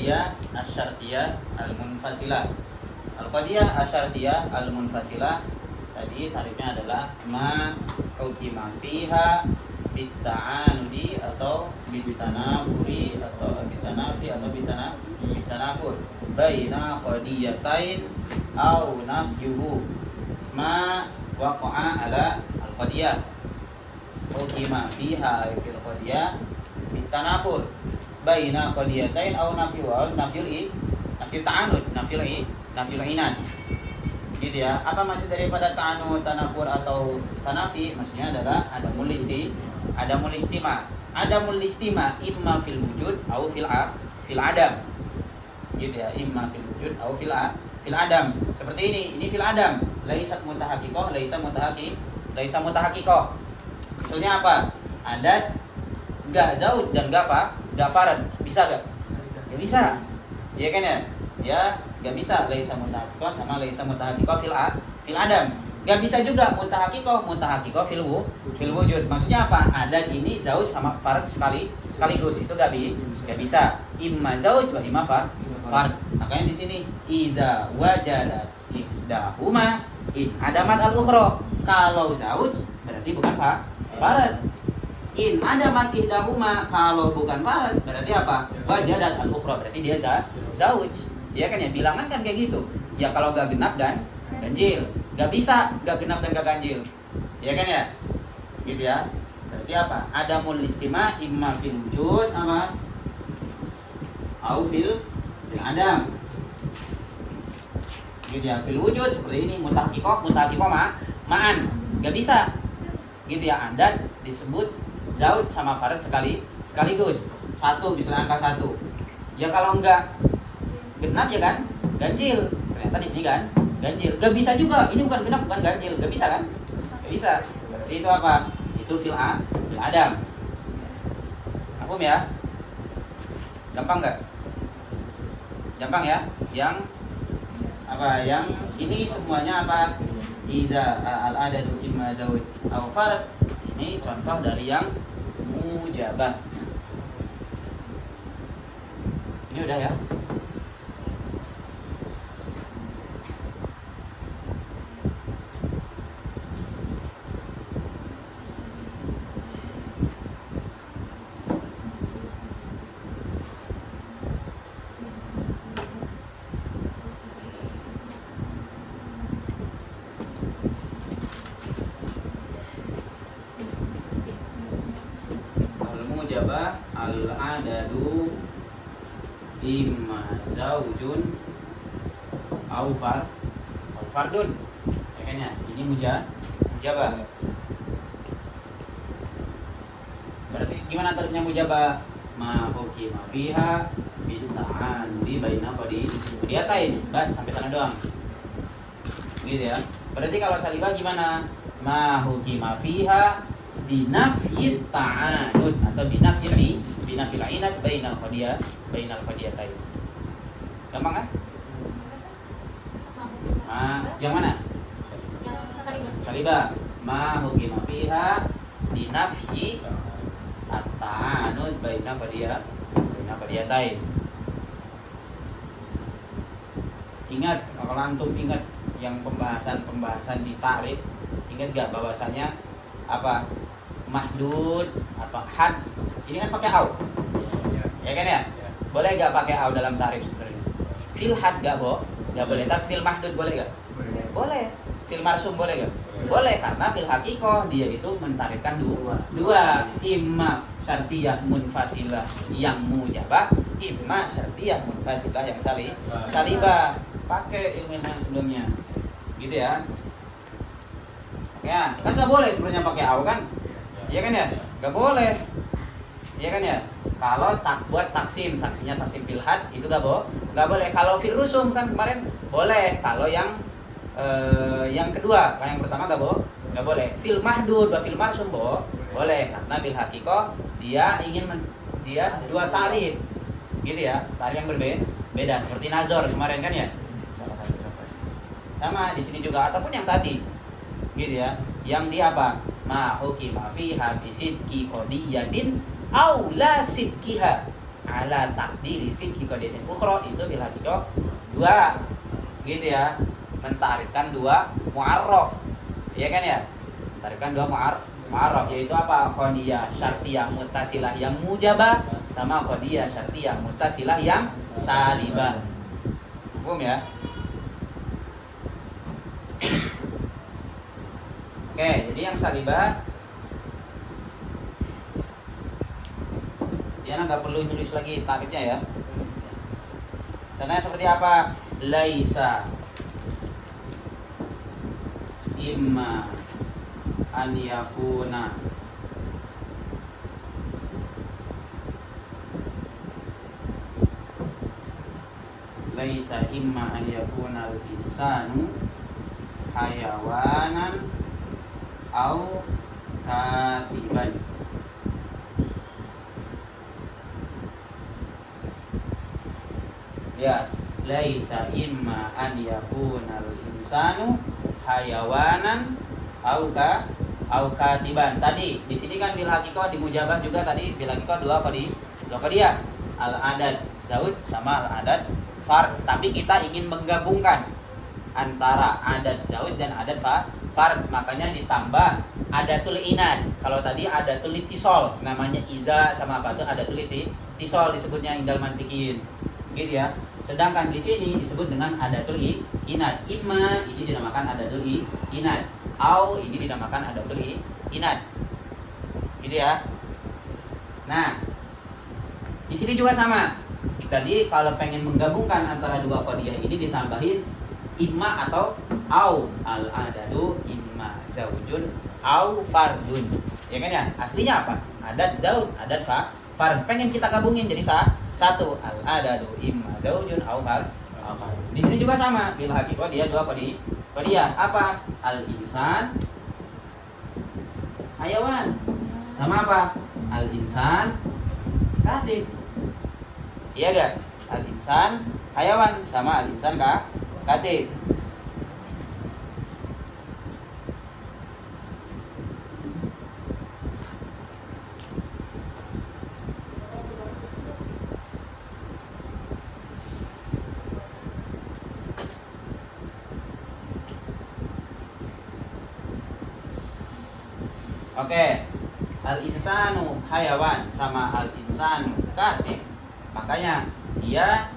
al-qadiyah asy-syartiyah al-munfasilah. Al-qadiyah asy-syartiyah al-munfasilah tadi tarifnya adalah ma hukima fiha bitta'anudi atau bitanafuri atau bitanafi atau bitanafur baina qadiyatain au nafyuhu ma waqa'a ala al-qadiyah hukima fiha fil qadiyah bitanafur baina qadiyatain au nafyuhu nafyu ta'anud nafyul inan gitu ya. Apa maksud daripada ta'anud, tanafur atau tanafi? Maksudnya adalah adamul istima imma fil wujud au fil adam gitu ya, imma fil wujud au fil adam. Seperti ini fil adam, laisa mutahaqiqah. Maksudnya apa? Adat enggak zaud dan gafaran. Bisa enggak? Ya bisa. Iya kan ya? Ya, enggak bisa laisa mutahaqiqah sama laisa mutahaqiqah fil adam. Enggak bisa juga mutahaqiqah fil wujud. Maksudnya apa? Adat ini zaud sama farad sekaligus. Itu enggak bisa. Imma zaud wa imma farad. Makanya di sini idza wajadat ihdahuma in adamat al-ukhra. Kalau zaud berarti bukan farad. In adamat ihdahuma, kalau bukan farad berarti apa? Wajadat al-ukhra, berarti dia zauj. Ya kan ya, bilangan kan kayak gitu. Ya kalau enggak genap dan ganjil. Enggak bisa enggak genap dan enggak ganjil. Ya kan ya? Gitu ya. Berarti apa? Adamul istima imma fil wujud apa? Au fil adam. Gitu ya. Fil wujud seperti ini mutahaqiqah ma'an. Enggak bisa. Gitu ya. Adat disebut zaud sama farad sekaligus. Satu misalnya angka 1. Ya kalau enggak genap ya kan ganjil. Ternyata di sini kan ganjil. Enggak bisa juga. Ini bukan genap bukan ganjil. Enggak bisa kan? Enggak bisa. Berarti itu apa? Itu fil adam. Paham ya? Gampang enggak? Gampang ya? Yang apa? Yang ini semuanya apa? Idza al-adadu imma zaud aw farad. Ini contoh dari yang mujabah. Ini udah ya. Al-adadu imma zaujun au fardun. Ya kan ya? Ini mujabah. Berarti gimana tarifnya mujabah? Ma hukima fiha bitta'anudi baina qadiyatain. Bas sampai sana doang. Gitu ya. Berarti kalau salibah gimana? Ma hukima fiha binafyi ta'anud atau binafyi inat bainal qadiyatain. Gampang kan? Yang mana? Salibah. Ma hukima fiha binafyi at-ta'anud bainal qadiyatain. Ingat, kalau antum ingat yang pembahasan di ta'rif, ingat gak bahwasanya apa? Mahdud atau had ini kan pakai au. Ya kan ya? Boleh gak pakai au dalam ta'rif sebenarnya? Fil had gak boleh, tapi fil mahdud boleh gak? Boleh. Fil marsum boleh gak? Boleh, karena fil haqiqah dia itu mentarifkan dua. Imma syartiyah munfasilah yang mujabah, imma syartiyah munfasilah yang salibah. Pakai ilmu yang sebelumnya. Gitu ya. Ya, kan gak boleh sebenarnya pakai au kan? Iya kan ya? Gak boleh. Iya kan ya? Kalau buat taksinya taksim fil had itu gak boleh. Kalau fil rusum kan kemarin boleh. Kalau yang kedua, kalau yang pertama gak boleh. Fil mahdud wa fil marsum boleh karena bil haqiqah dia dua tarif. Gitu ya. Tarif yang berbeda seperti nazar kemarin kan ya? Sama di sini juga ataupun yang tadi. Gitu ya. Yang dia apa? Ma hukima fiha bisidqi qadiyatin aw la sidqiha ala takdiri sikhi qadiyatin ukhra itu bil haqiqah dua, gitu ya, mentarifkan dua mu'arraf, iya kan ya, mentarifkan dua mu'arraf, yaitu apa? Qadiyah syartiyah muttasilah yang mujabah sama qadiyah syartiyah muttasilah yang salibah. Paham ya? Oke, jadi yang salibah dia nggak perlu nulis lagi takrifnya ya. Contohnya seperti apa? Laisa imma an yakuna laisa imma an yakuna al-insanu hayawanan au katiban. Ya, laisa imma an yakuna al-insanu hayawanan au katiban. Tadi di sini kan bil haqiqah di mujabah juga tadi bil haqiqah dua qadiyah. Al-adad zaud sama al-adad fard. Tapi kita ingin menggabungkan antara adat zaud dan adat fard, makanya ditambah adatul inad. Kalau tadi adatul itisol, namanya ida sama apa tuh adatul itisol disebutnya indal mantikin, gitu ya. Sedangkan di sini disebut dengan adatul inad. Imma ini dinamakan adatul inad, au ini dinamakan adatul inad, gitu ya. Nah, di sini juga sama. Tadi kalau pengen menggabungkan antara dua qadiyah ini ditambahin imma atau au, al adadu imma zaujun au fardun, ya kan ya. Aslinya apa? Adat zaud, adat fard. Pengen kita gabungin jadi satu, al adadu imma zaujun au fard. Di sini juga sama, bil haqiqah dia dua qadiyah. Apa? Al insan hayawan sama apa? Al insan katib. Iya gak? Al insan hayawan sama al insan katib. Oke, al insanu hayawan sama al insanu katib. Makanya dia,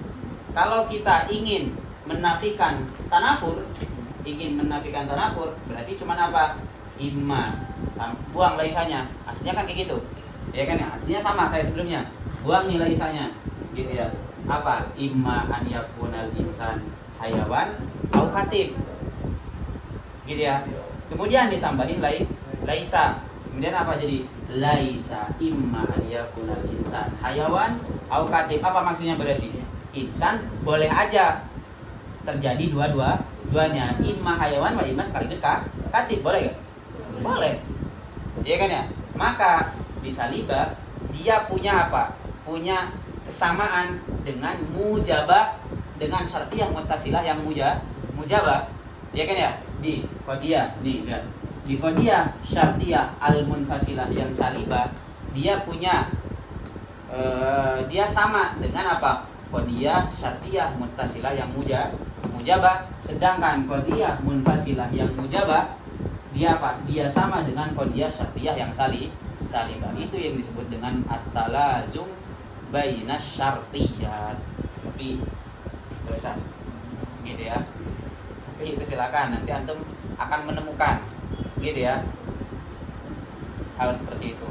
kalau kita ingin menafikan tanafur, berarti cuma apa? Imma, buang laisanya. Aslinya kan kayak gitu, ya kan ya. Aslinya sama kayak sebelumnya, buang nih laisanya, gitu ya. Apa? Imma an yakunal insan hayawan au katib, gitu ya. Kemudian ditambahin laisa. Kemudian apa jadi? Laisa imma an yakunal insan hayawan au katib. Apa maksudnya berarti? Insan boleh aja terjadi dua-duanya, imma hayawan wa imma sekaligus katib, boleh gak? Boleh, iya kan ya. Maka bisa liba dia punya apa? Punya kesamaan dengan mujabah, dengan syartiyah muttasilah yang mujabah, iya kan ya. Di qadiyah nih kan, di qadiyah syartiyah al munfasilah yang salibah dia punya dia sama dengan apa? Qadiyah syartiyah muttasilah yang mujabah. Sedangkan qadiyah munfasilah yang mujabah dia apa? Dia sama dengan qadiyah syartiyah yang salibah. Itu yang disebut dengan at-talazum bainas syartiyat. Tapi dosa, gitu ya. Tapi itu silakan, nanti antum akan menemukan, gitu ya, hal seperti itu.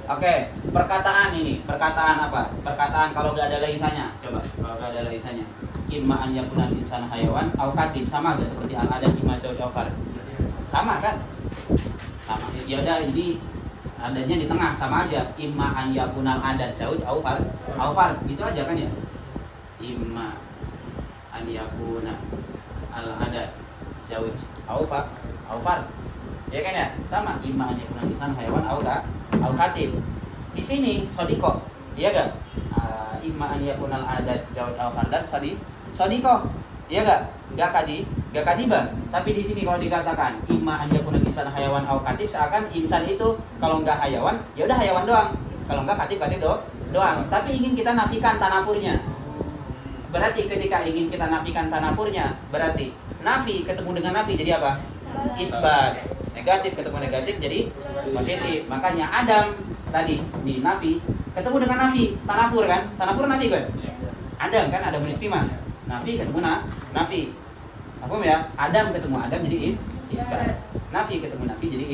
Oke, perkataan apa? Perkataan kalau gak ada laisanya. Coba, kalau gak ada laisanya. Imma an yakunal insan hayawan au katib, sama gak seperti al-adad imma zaud au fard? Sama kan? Sama. Ya udah, ini adanya di tengah, sama aja. Imma an yakunal adad zaud au fard. Gitu aja kan ya? Imma an yakuna al-adad zaud au fard. Ya kan ya? Sama. Imma an yakunal insan hayawan au katib. Di sini sodiko, iya gak? imma an yakunal adat zauj aw fardan sadiqah. Iya enggak katiba. Tapi di sini kalau dikatakan imma an yakunal insan hayawan aw katib, seakan insan itu kalau enggak hayawan, ya udah hayawan doang. Kalau enggak katib doang. Tapi ingin kita nafikan tanafurnya. Berarti ketika ingin kita nafikan tanafurnya, berarti nafi ketemu dengan nafi jadi apa? Isbat. Negatif ketemu negatif jadi positif. Makanya Adam tadi di nafi ketemu dengan nafi, tanafur kan? Tanafur nafi kan? Adam kan ada istimah. Nafi ketemu nafi. Paham ya? Adam ketemu Adam jadi isbat. Nafi ketemu nafi jadi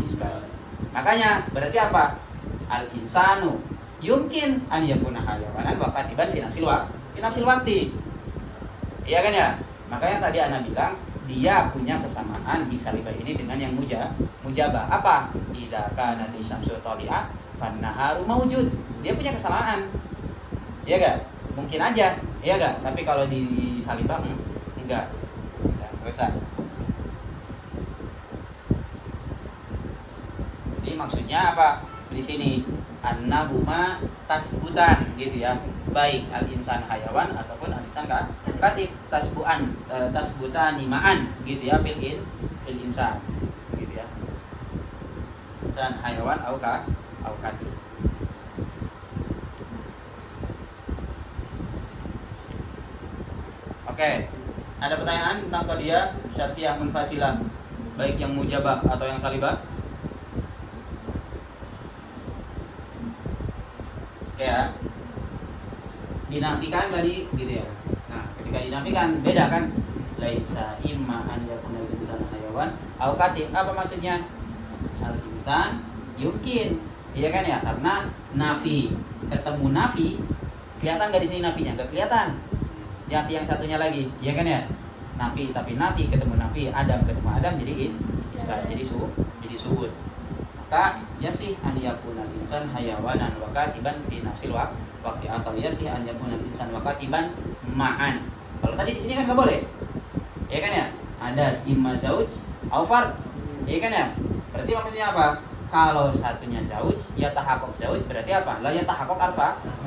isbat. Makanya berarti apa? Al insanu yumkin an yakuna hayawanan wa katiban fi nafsil waqti. Iya kan ya? Makanya tadi ana bilang dia punya kesamaan di salibah ini dengan yang mujabah. Apa? Idza kana syamsu tali'a fan naharu maujud. Dia punya kesamaan. Iya enggak? Mungkin aja, iya enggak? Tapi kalau di salibah enggak. Enggak usah. Jadi maksudnya apa? Di sini annahuma tasbutan gitu ya. Baik al-insan hayawan ataupun al-insan katib tasbutan ma'an gitu ya fil insan gitu ya. Insan hayawan au katib. Oke. Ada pertanyaan tentang qadiyah syartiyah munfasilah baik yang mujabah atau yang salibah? Ya, dinafikan tadi gitu ya. Nah, ketika dinafikan beda kan? Laisa imma an yakuna insana hayawan au katib. Apa maksudnya? Al insan yumkin. Iya kan ya? Karena nafi ketemu nafi, kelihatan nggak di sini nafinya? Nggak kelihatan. Nafi yang satunya lagi, iya kan ya? Nafi tapi nafi ketemu nafi, Adam ketemu Adam jadi isbat, jadi suud. Maka ya sih an yakuna insan hayawanan wa katiban fi nafsil waqti, atau ya sih an yakuna insan wa katiban ma'an. Kalau tadi di sini kan nggak boleh, ya kan ya? Ada imma zauj au fard, ya kan ya? Berarti maksudnya apa? Kalau satunya zauj, ya tahaqqaq zauj, berarti apa? La ya tahaqqaq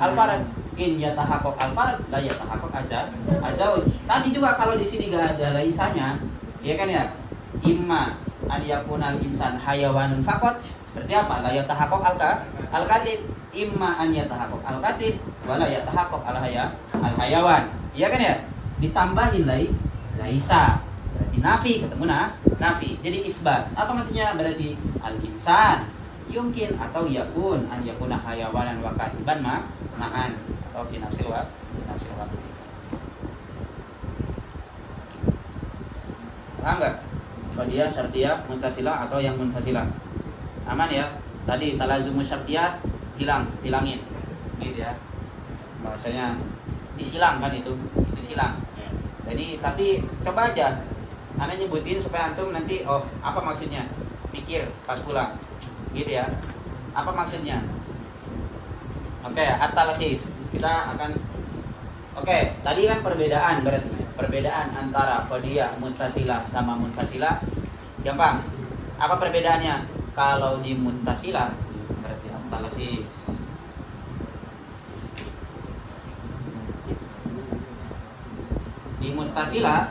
al-fard. In ya tahaqqaq al-fard, la ya tahaqqaq azauj. Tadi juga kalau di sini nggak ada laisanya, ya kan ya? Imma an yakunal insan hayawanun faqat, berarti apa? La yatahaqqaq al-katib. Imma an yatahaqqaq al-katib wa la yatahaqqaq al-hayawan. Iya kan ya? Ditambahin laisa. Berarti nafi ketemu nafi. Jadi isbat. Apa maksudnya? Berarti al-insan yumkin atau yakun an yakuna hayawanan wa katiban ma'an atau fi nafsil waqti. Paham enggak? Qadiyah syartiyah muttasilah atau yang munfasilah. Aman ya? Tadi talazumus syartiyat hilangin. Gitu ya. Bahasanya disilang kan itu silang. Jadi tapi coba aja Anda nyebutin supaya antum nanti apa maksudnya? Pikir pas pulang. Gitu ya. Apa maksudnya? Oke, at-talkhis. Kita akan tadi kan perbedaan berarti. Perbedaan antara qadiyah muttasilah sama munfasilah gampang. Apa perbedaannya? Kalau di muttasilah berarti at-talkhis. Di muttasilah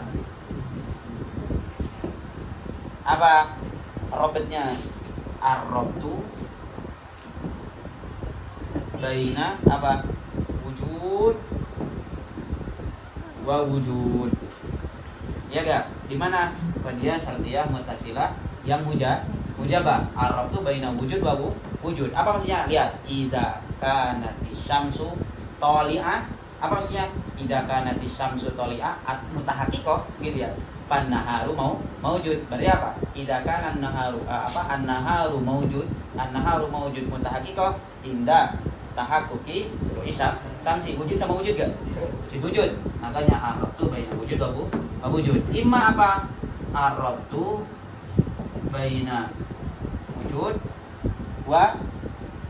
apa robetnya? Ar-rabtu baina apa? Wujud wa wujud. Ya enggak? Di mana qadiyah syartiyah muttasilah yang mujabah. Arab tuh baina wujud wa wujud. Apa maksudnya? Lihat, idza kanatis syamsu tali'a. Apa maksudnya? Idza kanatis syamsu tali'a mutahaqqiqah gitu ya. Fan naharu maujud. Berarti apa? Idza kana an-naharu an-naharu maujud. An-naharu maujud mutahaqqiqah inda tahaqquqi ru'isya samsi. Wujud sama wujud gak? Wujud. Makanya arabtu baina wujud wa wujud. Imma apa? Arabtu baina wujud wa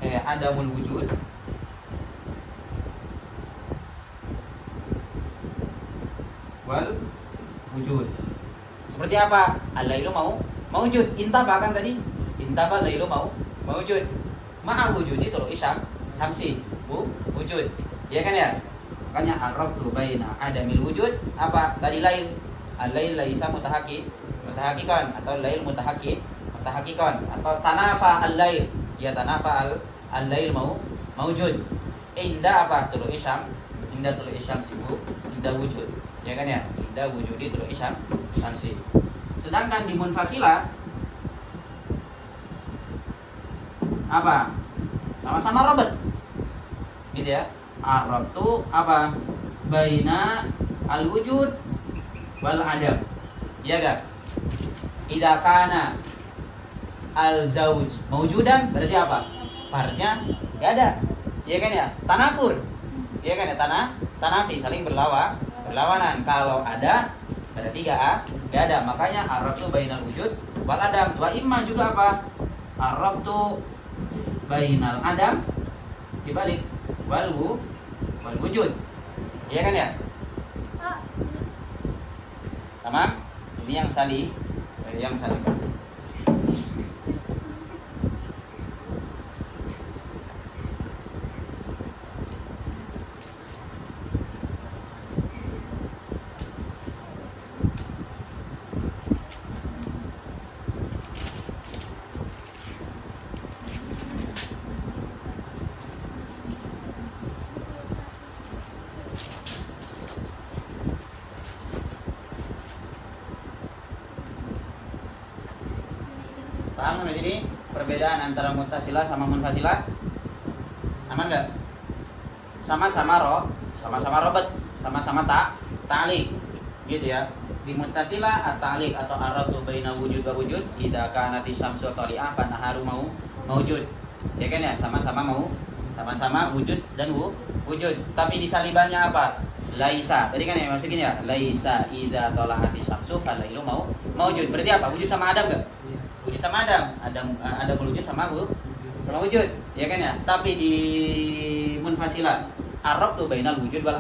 adamul wujud wal wujud. Seperti apa? Al-lailu maujud. Intafa kan tadi? Intafa al-lailu maujud. Ma'a wujudi tulu'i samsi wujud. Ya kan ya? Makanya arabtu baina adamil wujud apa? Tadi lail. Al-lail laisa mutahaqiqan atau lail mutahaqiqan atau tanafa al-lail. Ya tanafa al-lail maujud. Inda apa? Tulu isyam. Inda tulu isyam sibu. Inda wujud. Ya kan ya? Inda wujudi tulu isyam tamsi. Sedangkan di munfasilah apa? Sama-sama robot. Gitu ya. Arabtu apa? Baina al-wujud wal adam. Ya kan? Idza kana al-zauj maujudan berarti apa? Partnya enggak ada. Ya kan ya? Tanafur. Ya kan ya? Tanafi saling berlawanan. Kalau ada berarti enggak ada. Makanya arabtu bainal wujud wal adam. Wa imma juga apa? Arabtu bainal adam dibalik wal wujud. Ya kan ya? Tamam? Ini yang salih. Paham di sini perbedaan antara muttasilah sama munfasilah? Aman enggak? Sama-sama robot, sama-sama ta'liq. Gitu ya. Di muttasilah at-ta'liq atau arabtu baina wujud wa wujud idza kanat syamsu tali'ah fa naharu maujud. Ya kan ya, sama-sama wujud dan wujud. Tapi di salibahnya apa? Laisa. Tadi kan ya maksudnya ya, laisa idza tala'ati syamsu fa lailu maujud. Berarti apa? Wujud sama Adam enggak? Wujud sama Adam wujud sama wujud, ya kan ya. Tapi di munfasilah arabtu bainal wujud wal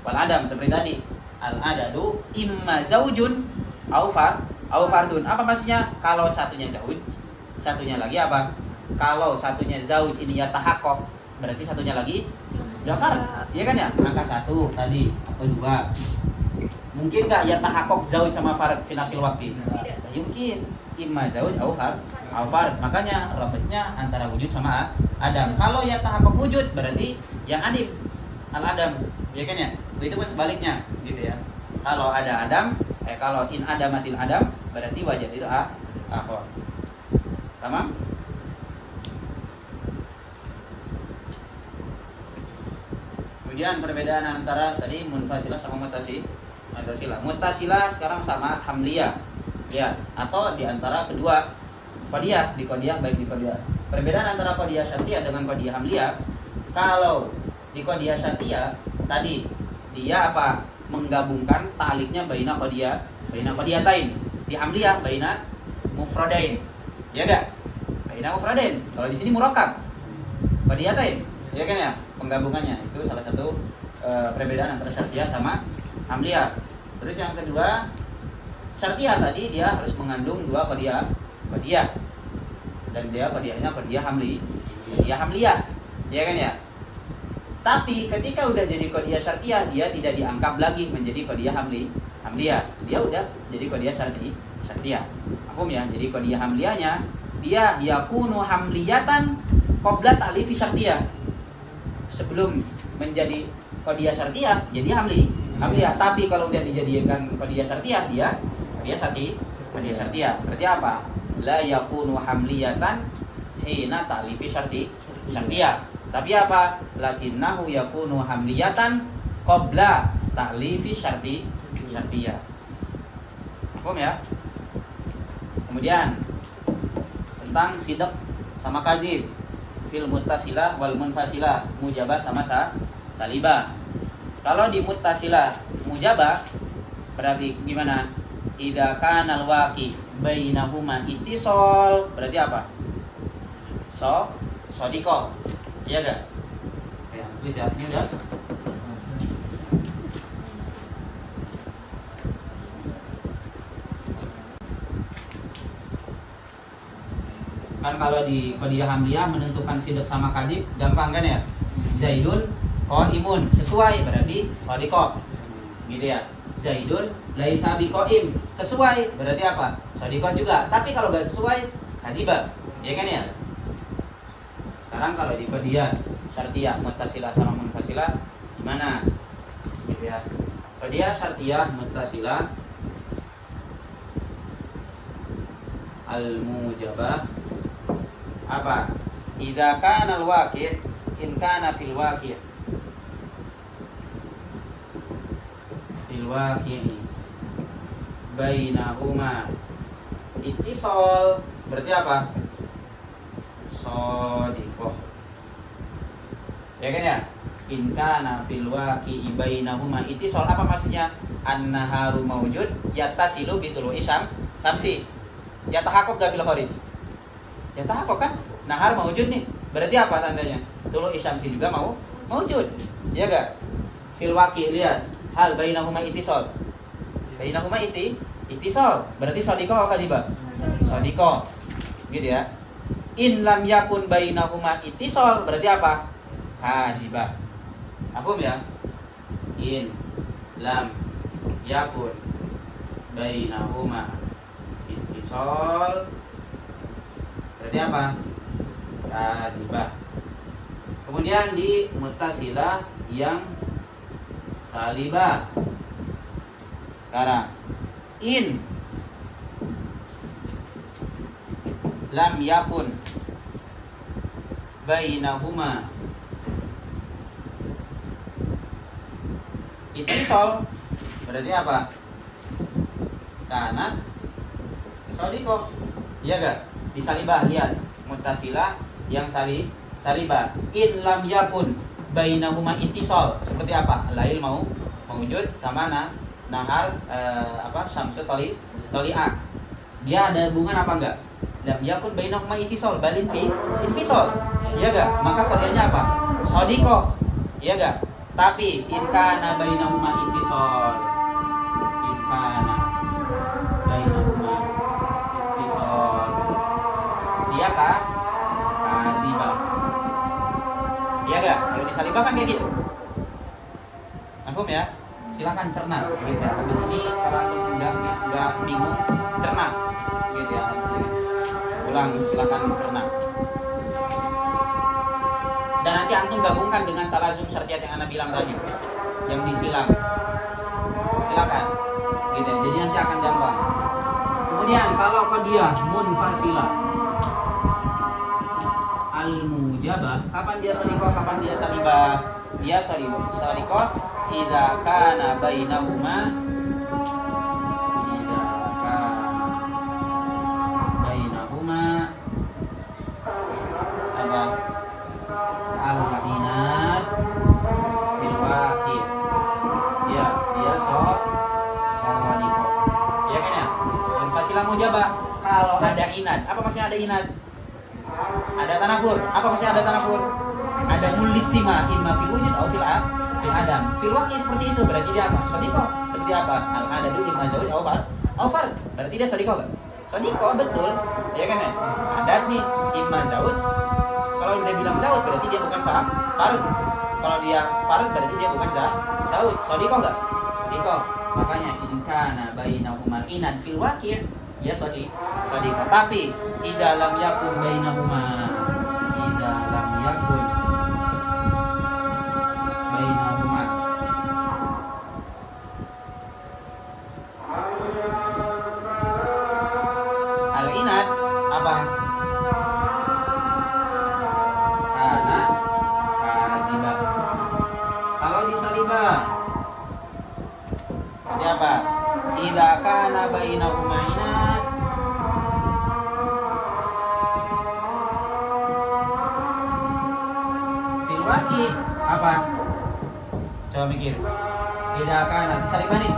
adam seperti tadi. Al adadu imma zaujun au fardun. Apa maksudnya? Kalau satunya zauj, satunya lagi apa? Kalau satunya zauj ini ya tahaqqaq, berarti satunya lagi enggak fard. Ya kan ya? Angka 1 tadi atau 2. Mungkin enggak ya tahaqqaq zauj sama fard fi nafsil waqti? Tidak. Mungkin imma zauj au fard. Makanya robotnya antara wujud sama adam. Kalau ya tahaqqaq wujud berarti yang adim al adam, ya kan ya. Itu pun sebaliknya gitu ya. Kalau ada adam, kalau in adamatil adam berarti wajib itu akhir. Tamam? Kemudian perbedaan antara tadi munfasilah sama muttasilah. Muttasilah sekarang sama hamliyah. Ya, atau di antara kedua qadiyah, baik di qadiyah. Perbedaan antara qadiyah syartiyah dengan qadiyah hamliyah, kalau di qadiyah syartiyah tadi dia apa? Menggabungkan ta'liqnya baina qadiyatain. Di hamliyah baina mufradain. Ya enggak? Baina mufradain. Kalau di sini murakkab. Qadiyatain. Ya kan ya? Penggabungannya itu salah satu perbedaan antara syartiyah sama hamliyah. Terus yang kedua, syartiyah tadi dia harus mengandung dua qadiyah dan dia qadiyahnya qadiyah hamliyah, ya kan ya. Tapi ketika udah jadi qadiyah syartiyah dia tidak dianggap lagi menjadi qadiyah hamliyah, dia udah jadi qadiyah syartiyah. Paham ya? Jadi qadiyah hamliyahnya dia yakunu hamliyatan qabla ta'lifi syartiyah. Sebelum menjadi qadiyah syartiyah jadi hamliyah. Tapi kalau udah dijadikan qadiyah syartiyah dia syartiyah. Berarti apa? La yakunu hamliyatan hina ta'lifi syartiyah. Tapi apa? Lakinnahu yakunu hamliyatan qabla ta'lifi syartiyah. Paham ya? Kemudian tentang sidq sama kadzib fil muttasilah wal munfasilah, mujabah sama salibah. Kalau di muttasilah mujabah berarti gimana? Idza kana al-waqi bainahuma ittisal, berarti apa? Sadiqah. Iya enggak? Ya, tulis ya. Ini udah. Kan kalau di qadiyah hamliyah menentukan sidq sama kadzib gampang kan ya? Zaidun Qaimun sesuai berarti shadiqah. Gitu ya. Zaidun laisa biqaim sesuai berarti apa? Shadiqah juga. Tapi kalau nggak sesuai kadiba. Ya kan ya? Sekarang kalau di qadiyah syartiyah muttasilah sama munfasilah gimana? Gitu ya. Qadiyah syartiyah muttasilah al-mujabah apa? Idza kana al-waqi' in kana fil waqi' bainahuma ittisal berarti apa? Shadiqah. Ya kan ya? In kana fil waqi'i bainahuma ittisal apa maksudnya? An-naharu mawjud yattasilu bitulu isyam samsi. Ya tahakkuk gak fil kharij? Ya tahakkuk kan? Nahar mawjud nih. Berarti apa tandanya? Tulu isyamsi juga mawjud. Ya gak? Fil waqi' lihat. Hal bainahuma ittisal. Bainahuma ittisal. Berarti shadiqah atau kadiba? Shadiqah. Gitu ya. In lam yakun bainahuma ittisal berarti apa? Kadiba. Paham ya? In lam yakun bainahuma ittisal berarti apa? Kadibah. Kemudian di muttasilah yang salibah. Sekarang in lam yakun bainahuma ittisal berarti apa? Karena shadiqah. Iya gak? Di salibah lihat muttasilah yang salibah. In lam yakun bainahuma ittisal seperti apa? Lail mawujud sama nahar syamsu toli'ah. Dia ada hubungan apa enggak? Lam yakun bainahuma ittisal balin fi infisal. Iya gak? Maka kodenya apa? Shadiqah. Iya gak? Tapi in kana bainahuma ittisal. In kana bainahuma ittisal. Dia kadibah. Iya gak? Kalau di salibah kan kayak gitu. Paham ya? Silakan cerna gitu ya. Habis ini kalau antum enggak bingung, cerna gitu ya. Habis ini ulang silakan cerna. Dan nanti antum gabungkan dengan talazum syartiyat yang ana bilang tadi yang disilang. Silakan. Gitu ya. Jadi nanti akan gampang. Kemudian kalau qadiyah munfasilah al-mujabah, kapan dia shadiqah, kapan dia salibah? Dia shadiqah idza kana bainahuma apa? Al-inat bil waqi'. Dia shadiqah. Ya kan ya? Munfasilah mujabah. Kalau ada inad, apa maksudnya ada inad? Ada tanafur. Apa maksudnya ada tanafur? Ada mulistima imma fil wujud atau fil adam. Fil waqi seperti itu berarti dia apa? Shadiqah. Seperti apa? Al adadu imma zauj atau fard. Berarti dia shadiqah enggak? Shadiqah betul. Ya kan ya? Adat nih imma zauj. Kalau udah bilang zauj berarti dia bukan fard. Kalau dia fard berarti dia bukan zauj. Shadiqah enggak? Shadiqah. Makanya in kana bainahuma inad fil waqi' ya shadiqah. Tapi idza lam yakun bainahuma al-inad apa? Kana kadibah. Kalau disalibah berarti apa? Idza kana bainahuma inad fil waqi' apa? Coba mikir. Idza kana disalibah nih.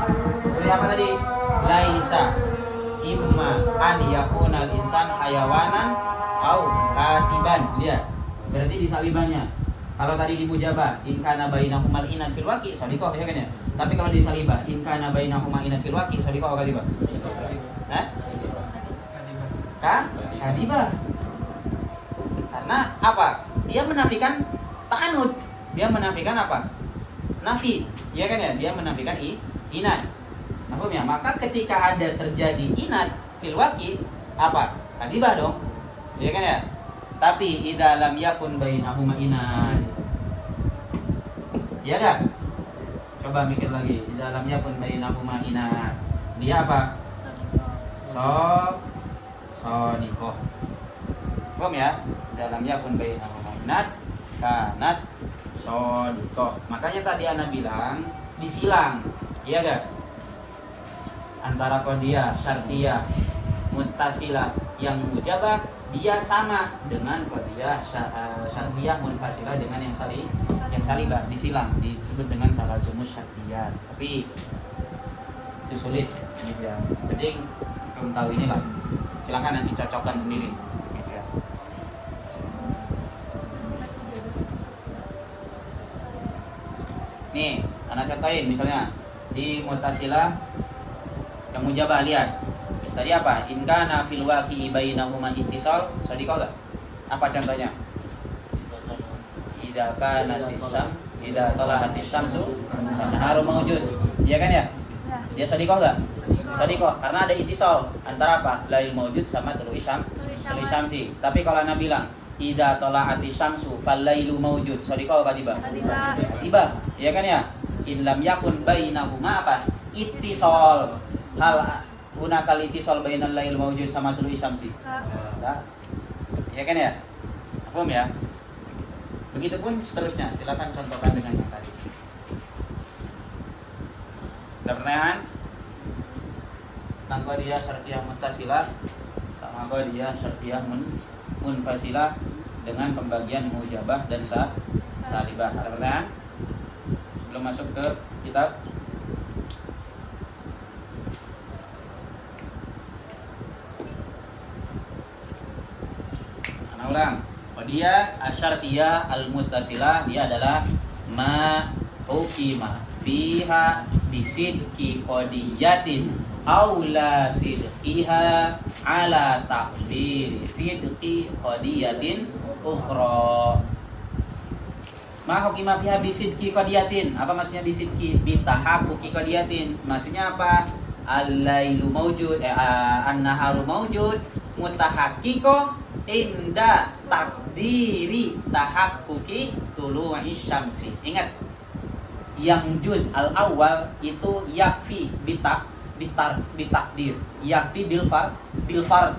Seperti apa tadi? Laisa imma an yakunal insan hayawanan au katiban. Lihat. Berarti di salibahnya. Kalau tadi di mujabah in kana bainahumal inan fil waqi' shadiqah ya kan ya. Tapi kalau di salibah in kana bainahuma inan fil waqi' shadiqah atau kadibah? Hah? Kadibah. Karena apa? Dia menafikan ta'anud. dia menafikan apa? Nafi, ya kan ya? Dia menafikan inat. Paham ya? Maka ketika ada terjadi inat fil waqi, apa? Kadibah dong. Ya kan ya? Tapi idza lam yakun bainahuma inat. Ya kan? Coba mikir lagi. Idza lam yakun bainahuma inat. Dia apa? Sodikoh. Paham ya? Dalam yakun bainahuma inat kanat sodikoh. Makanya tadi Ana bilang disilang, iya gak? Antara qadiyah, syartiyah, muttasilah yang mujabah dia sama dengan qadiyah syartiyah munfasilah dengan yang salibah disilang, disebut dengan talazumus syartiyah. Tapi itu sulit gitu ya. Penting belum tahu inilah. Silakan nanti cocokkan sendiri gitu ya. Nih, anak contohin misalnya di Mu'tazilah yang mujabah, lihat. Tadi apa? In kana fil waqi'i bainahuma ittisal, sadiqah enggak? Apa contohnya? Idza kana tisam, idza tala'at syamsu, naharu mawjud. Iya kan ya? Dia sadiqah enggak? Sadiqah, karena ada ittisal antara apa? Lail mawjud sama tulu'i syamsi. Tapi kalau Anda bilang idza tala'ati syamsu fal lailu mawjud, sadiqah enggak tiba? Tiba. Iya kan ya? In lam yakun bainahuma apa? Ittisal. Hal hunakal ittisal bainal lail mawjud sama tulu'i syamsi. Enggak. Iya kan ya? Paham ya? Begitupun seterusnya. Silakan contohkan dengan yang tadi. Ada pertanyaan? Tentang qadiyah syartiyah muttasilah sama qadiyah syartiyah munfasilah dengan pembagian mujabah dan salibah. Ada pertanyaan? Sebelum masuk ke kitab. Ana ulang. Qadiyah asyartiyah al-muttasilah dia adalah ma hukima fiha bisidqi qadiyatin aula sidqiha ala taqdiri sidqi qadiyatin ukhra. Ma hukima fiha bisidqi qadiyatin. Apa maksudnya bisidqi? Bitahaqquqi qadiyatin. Maksudnya apa? Al-lailu mawjud, an-naharu mawjud, mutahaqqiqo inda takdiri tahaqquqi tulu'i syamsi. Ingat, yang juz al-awwal itu yakfi bitakdir, yakfi bil fard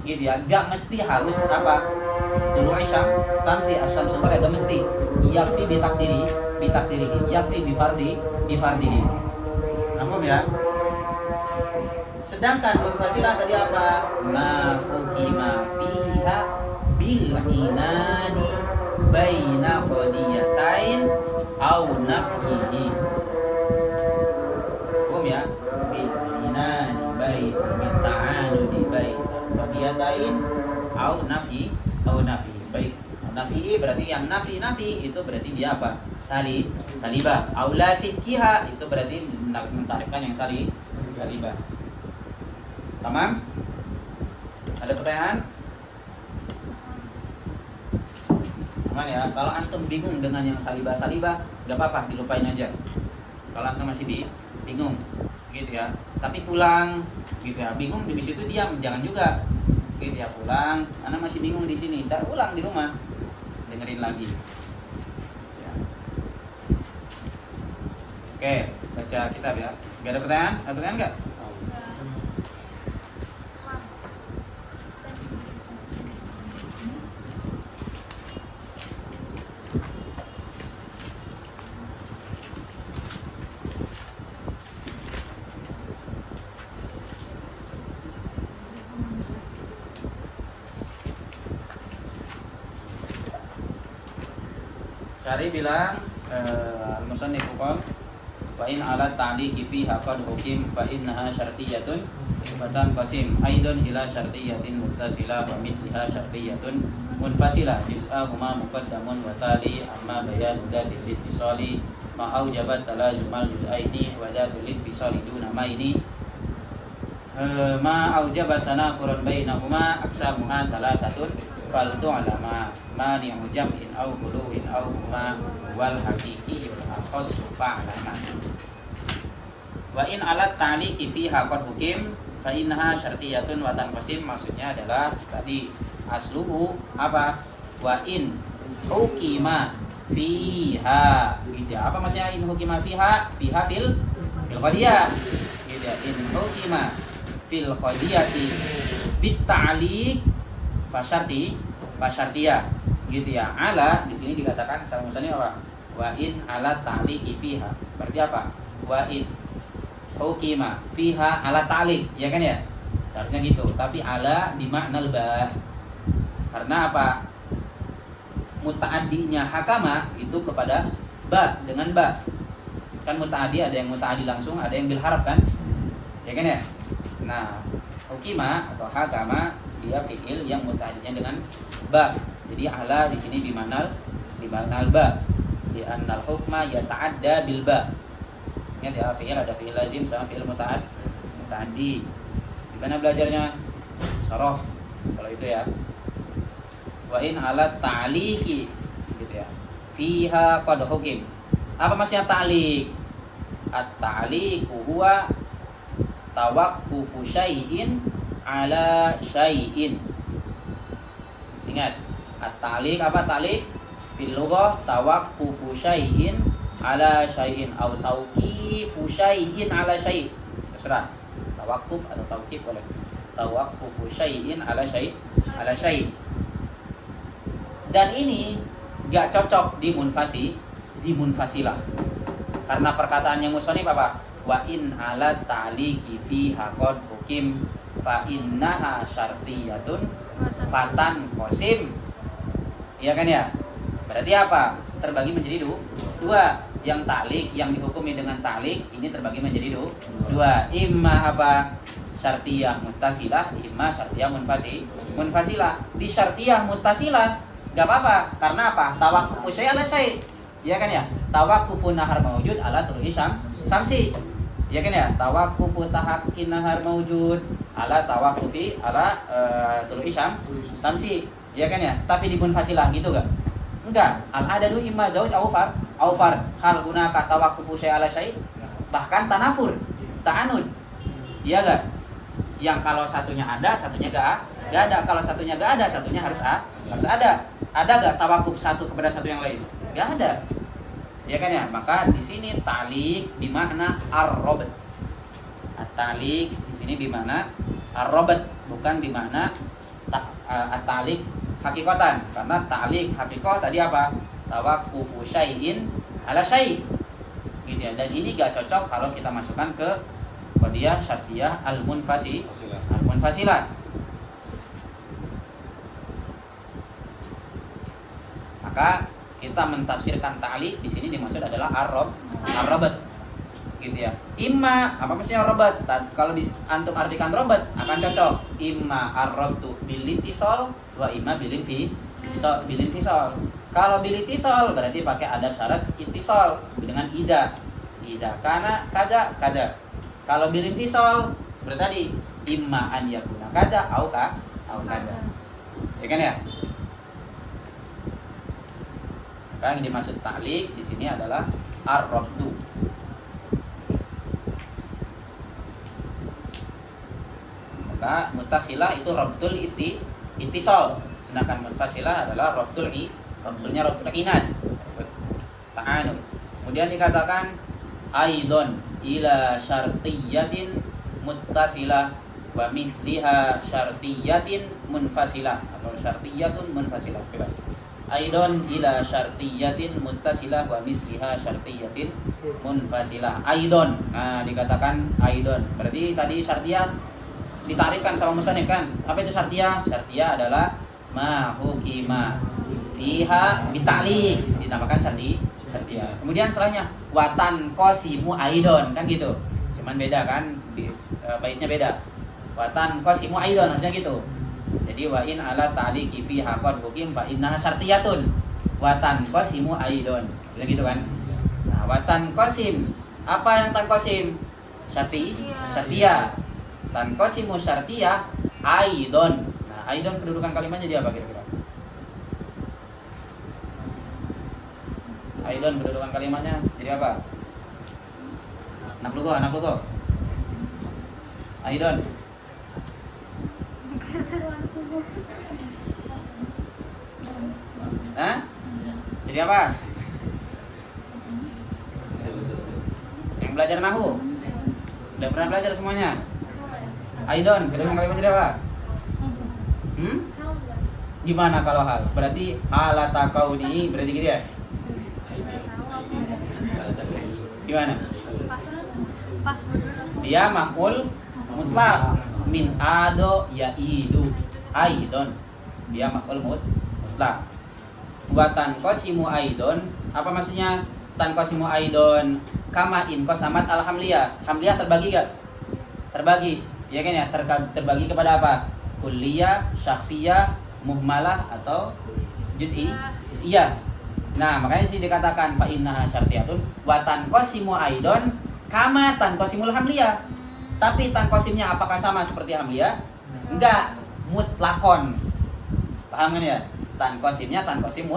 gitu ya. Gak mesti harus apa? Tulu'i syamsi, asyamsu gak mesti. Yakfi bitakdiri, yakfi bifardihi. Paham ya? Sedangkan munfasilah tadi apa? Ma hukima fiha bil inadi baina qadiyatain au nafyihi. Paham ya? Bil inadi baina ta'anudi baina qadiyatain au nafyi baik. Nafi berarti yang nafi itu berarti dia apa? Salibah. Aula sidqiha itu berarti mentarikkan yang salibah. Tamam? Ada pertanyaan? Aman ya. Kalau antum bingung dengan yang salibah, gak apa-apa, dilupain aja. Kalau antum masih bingung, gitu ya. Tapi pulang, gitu ya. Bingung di situ diam, jangan juga, gitu ya. Pulang, anak masih bingung di sini, ntar ulang di rumah, dengerin lagi. Ya. Oke, baca kitab ya. Gak ada pertanyaan? Ada pertanyaan nggak? Syari bilang al-musannif qol wa in ala ta'liqi fiha qad hukim fa innaha syartiyatun wa tanqasim aidan ila syartiyatin muttasilah wa mithliha syartiyatun munfasilah juz'ahuma muqaddamun wa tali amma bayan datil ittisali ma aujabat talazumal juz'aini wa datul ittisali duna maini ma aujabat tanafuran bainahuma aksamuha thalathatun fal tu'lama mani'u jam'in aw khuluwin aw huma wal haqiqiyul akhassu fa'lama. Wa in alat ta'liqi fiha qad hukim fa innaha syartiyatun wa tanqasim. Maksudnya adalah tadi asluhu apa? Wa in hukima fiha gitu ya. Apa maksudnya in hukima fiha? Fiha fil qadiyah gitu ya. In hukima fil qadiyati bit ta'liq fa syartiyah gitu ya. Ala di sini dikatakan sama musannif apa? Wa in ala ta'liqi fiha. Berarti apa? Wa in hukima fiha ala ta'liq, ya kan ya? Seharusnya gitu. Tapi ala di makna ba. Karena apa? Muta'addinya hakama itu kepada ba, dengan ba. Kan muta'addi ada yang muta'addi langsung, ada yang bil harf kan? Ya kan ya? Nah, hukima atau hakama dia fi'il yang muta'addinya dengan ba. Jadi ala di sini di makna ba. Di annal hukma yata'adda bil ba. Ingat ya, fi'il ada fi'il lazim sama fi'il muta'addi. Di mana belajarnya? Syarah. Kalau itu ya. Wa in ala ta'liqi gitu ya. Fiha qad hukim. Apa maksudnya ta'liq? At-ta'liqu huwa tawaqqufu syai'in ala syai'in. Ingat, at-ta'liq apa ta'liq? Fil lughah tawaqqufu syai'in ala syai'in atau tauqifu syai'in ala syai'. Terserah. Tawaqquf atau tauqif boleh. Tawaqqufu syai'in ala syai'. Dan ini gak cocok di munfasilah. Karena perkataannya musannif apa? Wa in ala ta'liqi fiha qad hukim fa innaha syartiyatun fatan qasim. Iya kan ya? Berarti apa? Terbagi menjadi dua. Yang ta'liq, yang dihukumi dengan ta'liq ini terbagi menjadi dua. Imma apa? Syartiyah muttasilah, imma syartiyah munfasilah. Di syartiyah muttasilah gak apa-apa, karena apa? Tawaqqufu syai' ala syai'. Ya kan ya? Tawaqqufu nahar maujud ala tulu'i samsi. Ya kan ya? Tawaqqufu tahakkin nahar maujud ala tawaqqufi ala tulu'i samsi. Ya kan ya? Tapi di munfasilah gitu gak? Enggak. Al-adadu imma zauj au far. Hal gunaka tawaqqufu syai' ala syai'. Bahkan tanafur, ta'anud. Iya gak? Yang kalau satunya ada, satunya gak ada. Kalau satunya gak ada, satunya harus ada. Ada gak tawakuf satu kepada satu yang lain? Gak ada. Ya kan ya? Maka di sini ta'liq bermakna ar-rabat. At-ta'liq di sini bermakna ar-rabat, bukan bermakna at-ta'liq hakikatan. Karena ta'liq hakikat tadi apa? Tawaqufu syai'in ala syai'. Gitu ya. Dan ini gak cocok kalau kita masukkan ke qadiyah syartiyah al-munfasilah. Maka kita mentafsirkan ta'liq di sini dimaksud adalah ar-rabat. Gitu ya. Imma apa maksudnya ar-rabat? Kalau antum artikan rabat akan cocok. Imma ar-rabtu bil ittisal wa imma bil infisal. Kalau bil ittisal berarti pakai ada syarat ittisal dengan ida. Ida kana kada. Kalau bil infisal berarti tadi imma an yakuna kada au kada. Ya kan ya? Maka yang dimaksud ta'liq di sini adalah ar-rabtu. Maka muttasilah itu rabtul ittisal, sedangkan munfasilah adalah rabtulnya rabtul inad. Ta'anud. Kemudian dikatakan aidon ila syartiyatin muttasilah wa mithliha syartiyatin munfasilah atau syartiyatun munfasilah. Bebas. Aidon ila syartiyatin muttasilah wa misliha syartiyatin munfasilah. Aidon. Nah, dikatakan aidon. Berarti tadi syartiyah ditarifkan sama musannif kan? Apa itu syartiyah? Syartiyah adalah ma hukima fiha bita'liq, dinamakan syartiyah. Kemudian setelahnya watan qasimu aidon, kan gitu. Cuman beda kan? Baitnya beda. Watan qasimu aidon harusnya gitu. Jadi wa in ala ta'liqi fiha qad hukim fa innaha syartiyatun wa tanqasimu aidon. Gitu kan? Nah, wa tanqasim. Apa yang tanqasim? Syartiyah. Tanqasimu syartiyah aidon. Nah, aidon kedudukan kalimatnya dia apa kira-kira? Aidon kedudukan kalimatnya jadi apa? Anak lu kok. Aidon. Hah? Jadi apa? Yang belajar nahu? Udah pernah belajar semuanya? Aidon, kedudukan kalimat jadi apa? Gimana kalau hal? Berarti halata kauni berarti gitu ya? Gimana? Pas. Dia maf'ul mutlak min ado yaidu aidon. Dia maf'ul mutlak. Buatan qasimu aidon, apa maksudnya? Tan qasimu aidon kama in qasamat alhamliyah. Hamliyah terbagi gak? Terbagi. Ya kan ya? Terbagi kepada apa? Kulliyah, syakhsiyah, muhmalah atau juz'iyah. Nah, makanya sih dikatakan fa innaha syartiyatun wa tanqasimu aidon kama tanqasimul hamliyah. Tapi tanqasimnya apakah sama seperti hamliyah? Enggak, mutlakon. Paham kan ya? Tanqasimnya tanqasim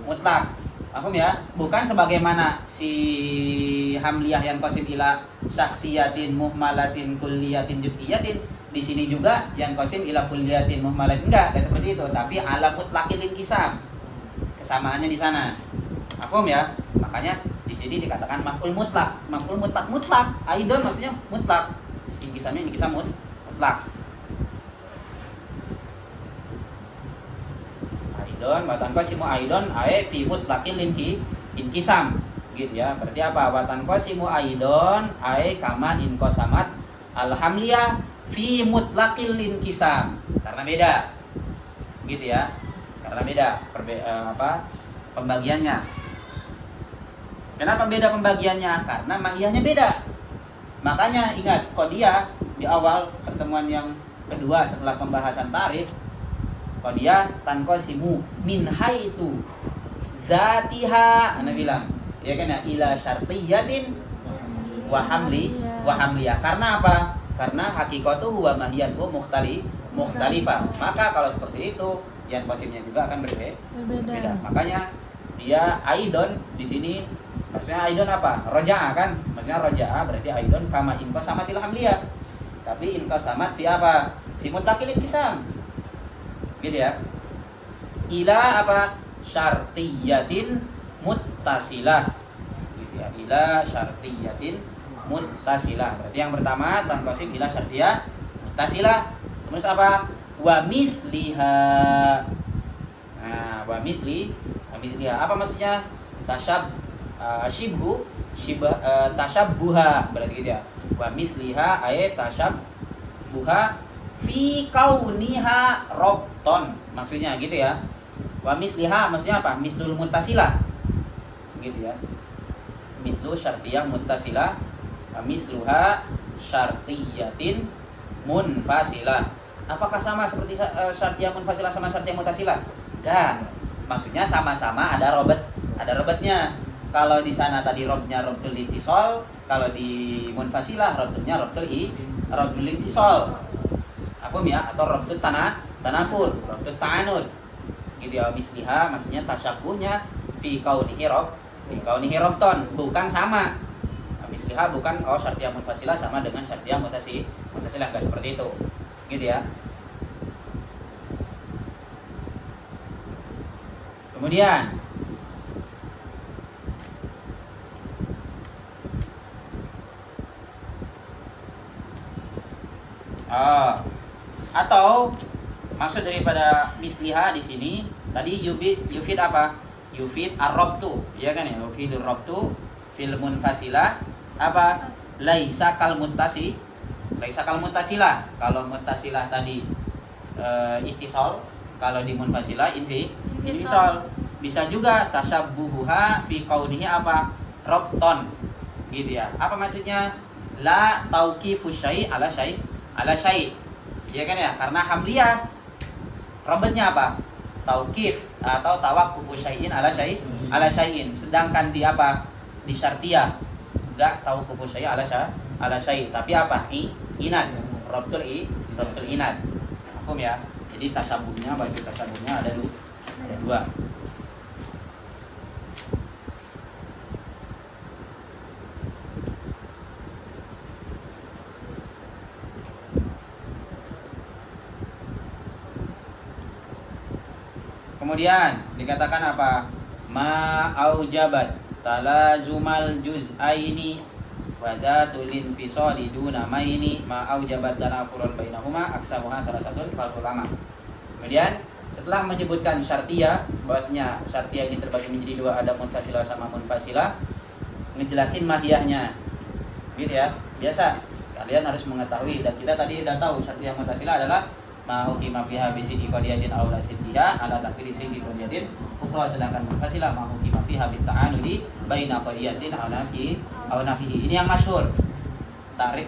mutlak. Paham ya? Bukan sebagaimana si hamliyah yang qasim ila syakhsiyatin, muhmalatin, kulliyatin, juz'iyatin. Di sini juga yang qasim ila kulliyatin, muhmalatin. Enggak seperti itu, tapi ala mutlaqil inqisam. Kesamaannya di sana. Paham ya? Makanya di sini dikatakan maf'ul mutlak. Maf'ul mutlak. Aidon maksudnya mutlak. Inqisamnya inqisam mutlak. Aidon wa tanqasimu aidon ay fi mutlaqil inqisam. Gitu ya. Berarti apa? Wa tanqasimu aidon ay kama inqasamat alhamliyah fi mutlaqil inqisam. Karena beda. Gitu ya. Karena beda pembagiannya. Kenapa beda pembagiannya? Karena mahiyahnya beda. Makanya ingat qadiyah di awal pertemuan yang kedua setelah pembahasan tarif, qadiyah tanqasimu min haitsu dzatiha, ana bilang, ya kan ya, ila syartiyatin wa hamliyah. Karena apa? Karena hakikatuhu wa mahiyatuhu mukhtalifah. Maka kalau seperti itu, yang qasimnya juga akan berbeda. Makanya dia aidon di sini maksudnya aidon apa? Roja'a kan? Maksudnya roja'a berarti aidon kama inqasamatil hamliyah. Tapi inqasamat fi apa? Fi mutlaqil inqisam. Gitu ya. Ila apa? Syartiyatin muttasilah. Gitu ya. Ila syartiyatin muttasilah. Berarti yang pertama tanqasim ila syartiyah muttasilah. Terus apa? Wa misliha. Nah, wa misliha apa maksudnya? Tashabbuha berarti gitu ya. Wa misliha ay tashabbuha fi kauniha rabton. Maksudnya gitu ya. Wa misliha maksudnya apa? Mislul muttasilah. Gitu ya. Mislu syartiyah muttasilah. Wa misluha syartiyatin munfasilah. Apakah sama seperti syartiyah munfasilah sama syartiyah muttasilah? Dan maksudnya sama-sama ada robotnya. Kalau di sana tadi robnya robtul ittisal, kalau di munfasilah robnya robtul ittisal. Apa ya? Atau robtul tanafur, robtul ta'anud. Gitu ya, misliha maksudnya tasyabuhnya fi kaunihi robton, bukan sama. Misliha bukan syartiyah munfasilah sama dengan syartiyah muttasilah, enggak seperti itu. Gitu ya. Kemudian atau maksud daripada misliha di sini tadi yufid apa? Yufid ar-rabtu, ya kan ya? Yufid ar-rabtu fil munfasilah apa? Laisa kal muttasilah. Kalau muttasilah tadi ittisal, kalau di munfasilah infisal. Bisa juga tashabbuha fi kaunihi apa? Rabton. Gitu ya. Apa maksudnya? La tauqifu syai' ala syai'. Ya kan ya? Karena hamliyah robotnya apa? Tauqif atau tawaqqufu syai'in ala syai'in. Sedangkan di apa? Di syartiyah enggak tawaqqufu syai' ala syai', tapi apa? Inad. Rabtul inad. Paham ya? Jadi tasyabuhnya, bagi tasyabuhnya ada dua. Kemudian dikatakan apa? Ma aujabat talazumal juz'aini wa datul infisali duna maini ma aujabat tanafurun bainahuma aksamuha salah satu fal ulama. Kemudian setelah menyebutkan syartiyah, bahwasanya syartiyah ini terbagi menjadi dua, ada muttasilah sama munfasilah, ngejelasin mahiyahnya. Gitu ya. Biasa kalian harus mengetahui, dan kita tadi sudah tahu syartiyah muttasilah adalah ma hukima fiha bi sidqi qadiyatin aw la sidqiha ala taqdiri sidqi qadiyatin ukhra, sedangkan munfasilah ma hukima fiha bit ta'anudi baina qadiyatin aw nafihi. Ini yang masyhur. Tarif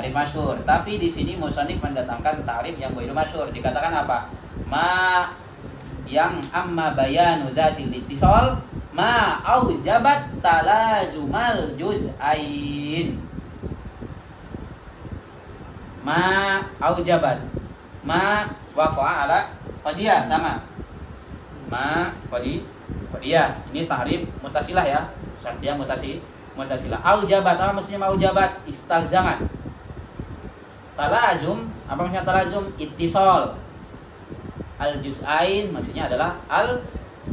masyhur. Tapi di sini musannif mendatangkan tarif yang ghairu masyhur. Dikatakan apa? Ma yang amma bayanu dzatil ittisal ma aujabat talazumal juz'ain. Ma aujabat, ma waqa'a ala qadiyah, sama ma qadiyah. Ini tahrif muttasilah ya, syartiyah muttasilah. Aujabat, apa maksudnya aujabat? Istalzamat. Talazum, apa maksudnya talazum? Ittisal. Al juz'ain maksudnya adalah al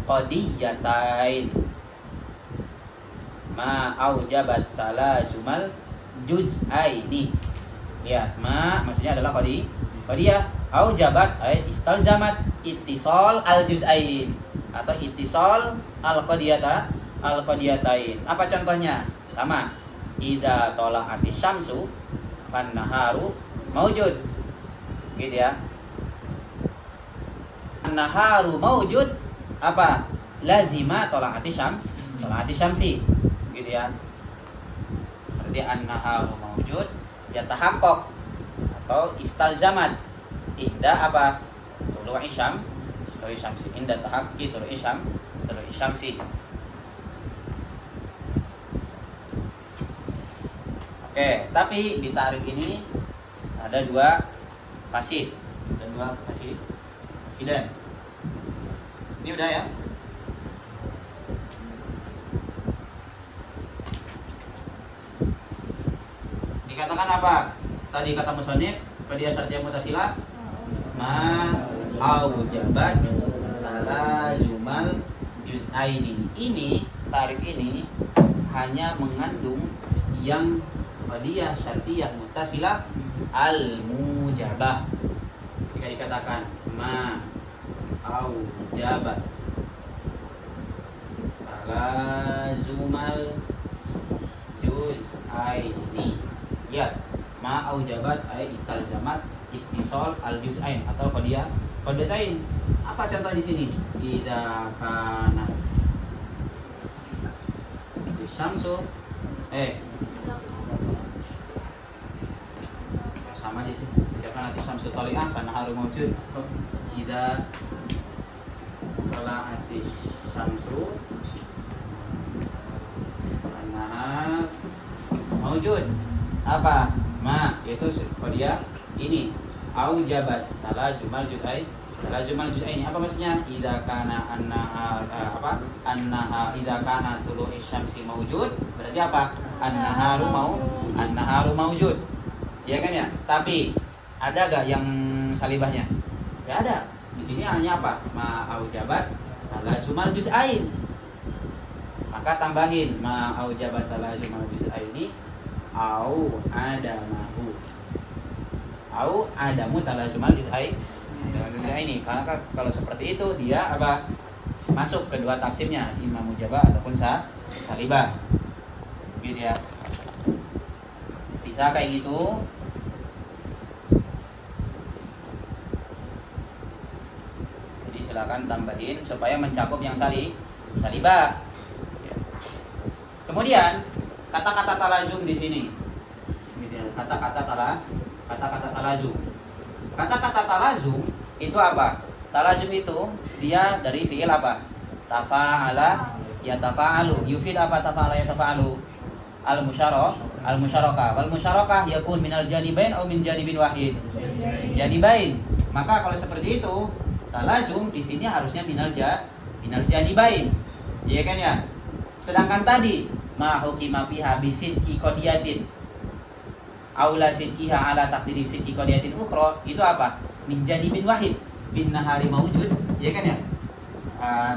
qadiyatain. Ma aujabat talazumal juz'aini. Lihat, ma maksudnya adalah qadiyah. Aujabat ay istalzamat ittisal al juz'ain atau ittisal al qadiyatain. Apa contohnya? Sama. Idza tala'atis syamsu fan naharu maujud. Gitu ya. An-naharu maujud apa? Lazima tala'atis syamsi. Gitu ya. Berarti an-naharu maujud ya tahaqqaq atau istalzamat inda apa? Tulu'i syamsi, inda tahaqqi tulu'i syamsi. Oke, tapi di tarif ini ada dua fasid. Fasidan. Ini udah ya? Dikatakan apa? Tadi kata musannif, qadiyah syartiyah muttasilah ma aujabat talazumal juz'aini. Ini tarif ini hanya mengandung yang qadiyah syartiyah muttasilah al-mujabah. Jika dikatakan ma aujabat talazumal juz'aini, ya ma aujabat ay istalzamat ittisal al juz'ain atau qadiyatain. Apa contoh di sini? Idza kana syamsu sama di sini. Idza kana syamsu tali'ah fa naharu mawjud. Idza tala'atis syamsu fa nahar mawjud. Apa? Ma, yaitu qadiyah ini. Aujabat talazumal juz'ain. Apa maksudnya? Idza kana idza kana tulu'i syamsi mawjud, berarti apa? An-naharu mawjud. Ya kan ya? Tapi ada gak yang salibahnya? Gak ada. Di sini hanya apa? Ma aujabat talazumal juz'ain. Maka tambahin ma aujabat talazumal juz'aini au adamu talazumal juz'ain ini. Karena kalau seperti itu dia apa? Masuk kedua tafsirnya, imma mujabah ataupun salibah. Gitu ya. Bisa kayak gitu. Jadi silakan tambahin supaya mencakup yang salibah. Kemudian kata-kata talazum di sini. Kata-kata talazum. Kata-kata talazum itu apa? Talazum itu dia dari fi'il apa? Tafa'ala yatafa'alu. Yufid apa? Tafa'ala yatafa'alu. Al-musyarakah. Wal musyarakah yakun minal janibain atau min janibin wahid. Janibain. Maka kalau seperti itu, talazum di sini harusnya minal janibain. Iya kan ya? Sedangkan tadi ma hukima fiha bi sidqi qadiyatin aula sidqiha ala taqdiri sidqi qadiyatin ukhra, itu apa? Min janibin wahid bin nahari mawjud, ya kan ya?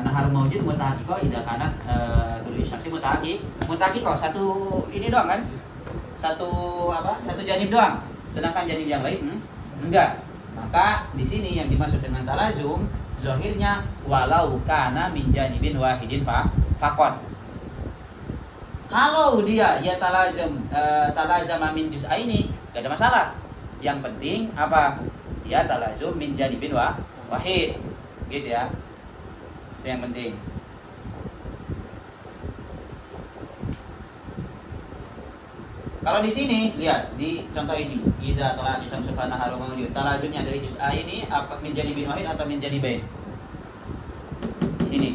nahar maujud mutahaqqiqah idza kanat tulu syamsi mutahaqqiqah satu ini doang kan? Satu janib doang. Sedangkan janib yang lain enggak. Maka di sini yang dimaksud dengan talazum zahirnya walau kana min janibin wahidin faqat. Kalau dia ya talazama min juz'aini enggak ada masalah. Yang penting apa? Ya talazum min janibin wahid. Gitu ya. Itu yang penting. Kalau di sini lihat di contoh ini, idza tala'at syamsu fa naharu mawjud. Talazumnya dari juz A ini apa min janibin wahid atau min janibain? Di sini.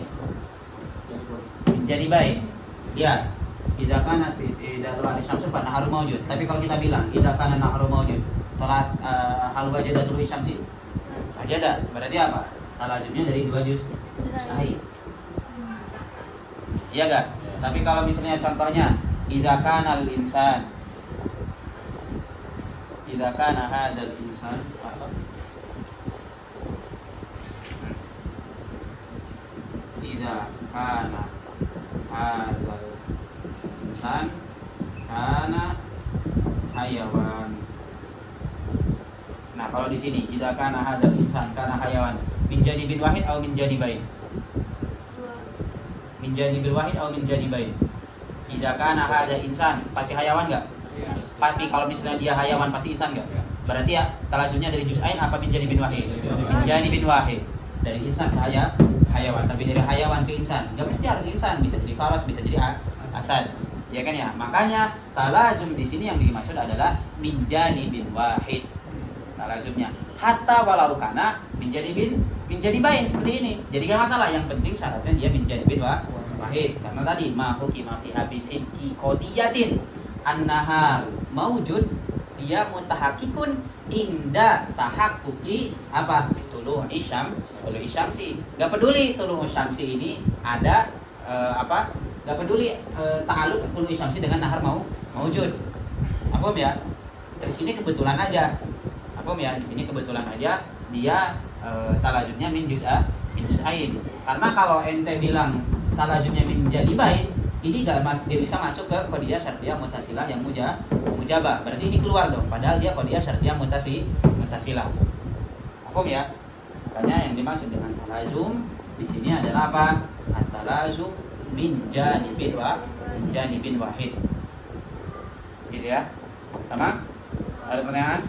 Min janibain. Ya. Idza tala'at syamsu fa naharu mawjud. Tapi kalau kita bilang idza kana naharu mawjud, talat hal wajadatul syamsi. Wajada. Berarti apa? Talazumnya dari dua juz A. Iya enggak? Tapi kalau misalnya contohnya idza kana al insan idza kana hadzal insan idza kana hadzal insan kana hayawan. Nah, kalau di sini idza kana hadzal insan kana hayawan min janibin wahid atau min janibain? Min janibil wahid atau min janibain? Idza kana hadzal insan pasti hayawan enggak? Pasti. Kalau misalnya dia hayawan pasti insan enggak? Berarti ya talazumnya dari juz'ain apa min janibin wahid? Min janibin wahid. Dari insan ke hayawan, tapi dari hayawan ke insan. Enggak mesti harus insan, bisa jadi faras, bisa jadi asad. Ya kan ya? Makanya talazum di sini yang dimaksud adalah min janibin wahid. Talazumnya hatta walau kana min janibain seperti ini. Jadi enggak masalah, yang penting syaratnya dia min janibin wahid. Karena tadi ma hukima fi habisin ki qadiyatin an-nahar maujud, dia mutahaqqiqun inda tahaqquqi apa? Tulu isyamsi. Enggak peduli tulu isyamsi ini ada enggak peduli ta'alluq tulu isyamsi dengan nahar maujud. Apa ya? Di sini kebetulan aja. Apa ya? Di sini kebetulan aja dia talazumnya min juz'ain. Karena kalau ente bilang talazumnya min janibain, ini dia bisa masuk ke qadiyah syartiyah muttasilah yang mujabah. Berarti ini keluar dong, padahal dia qadiyah syartiyah muttasilah. Paham ya? Makanya yang dimaksud dengan talazum di sini adalah apa? At-talazum min janibin wahid. Gitu ya. Sama? Ada pertanyaan?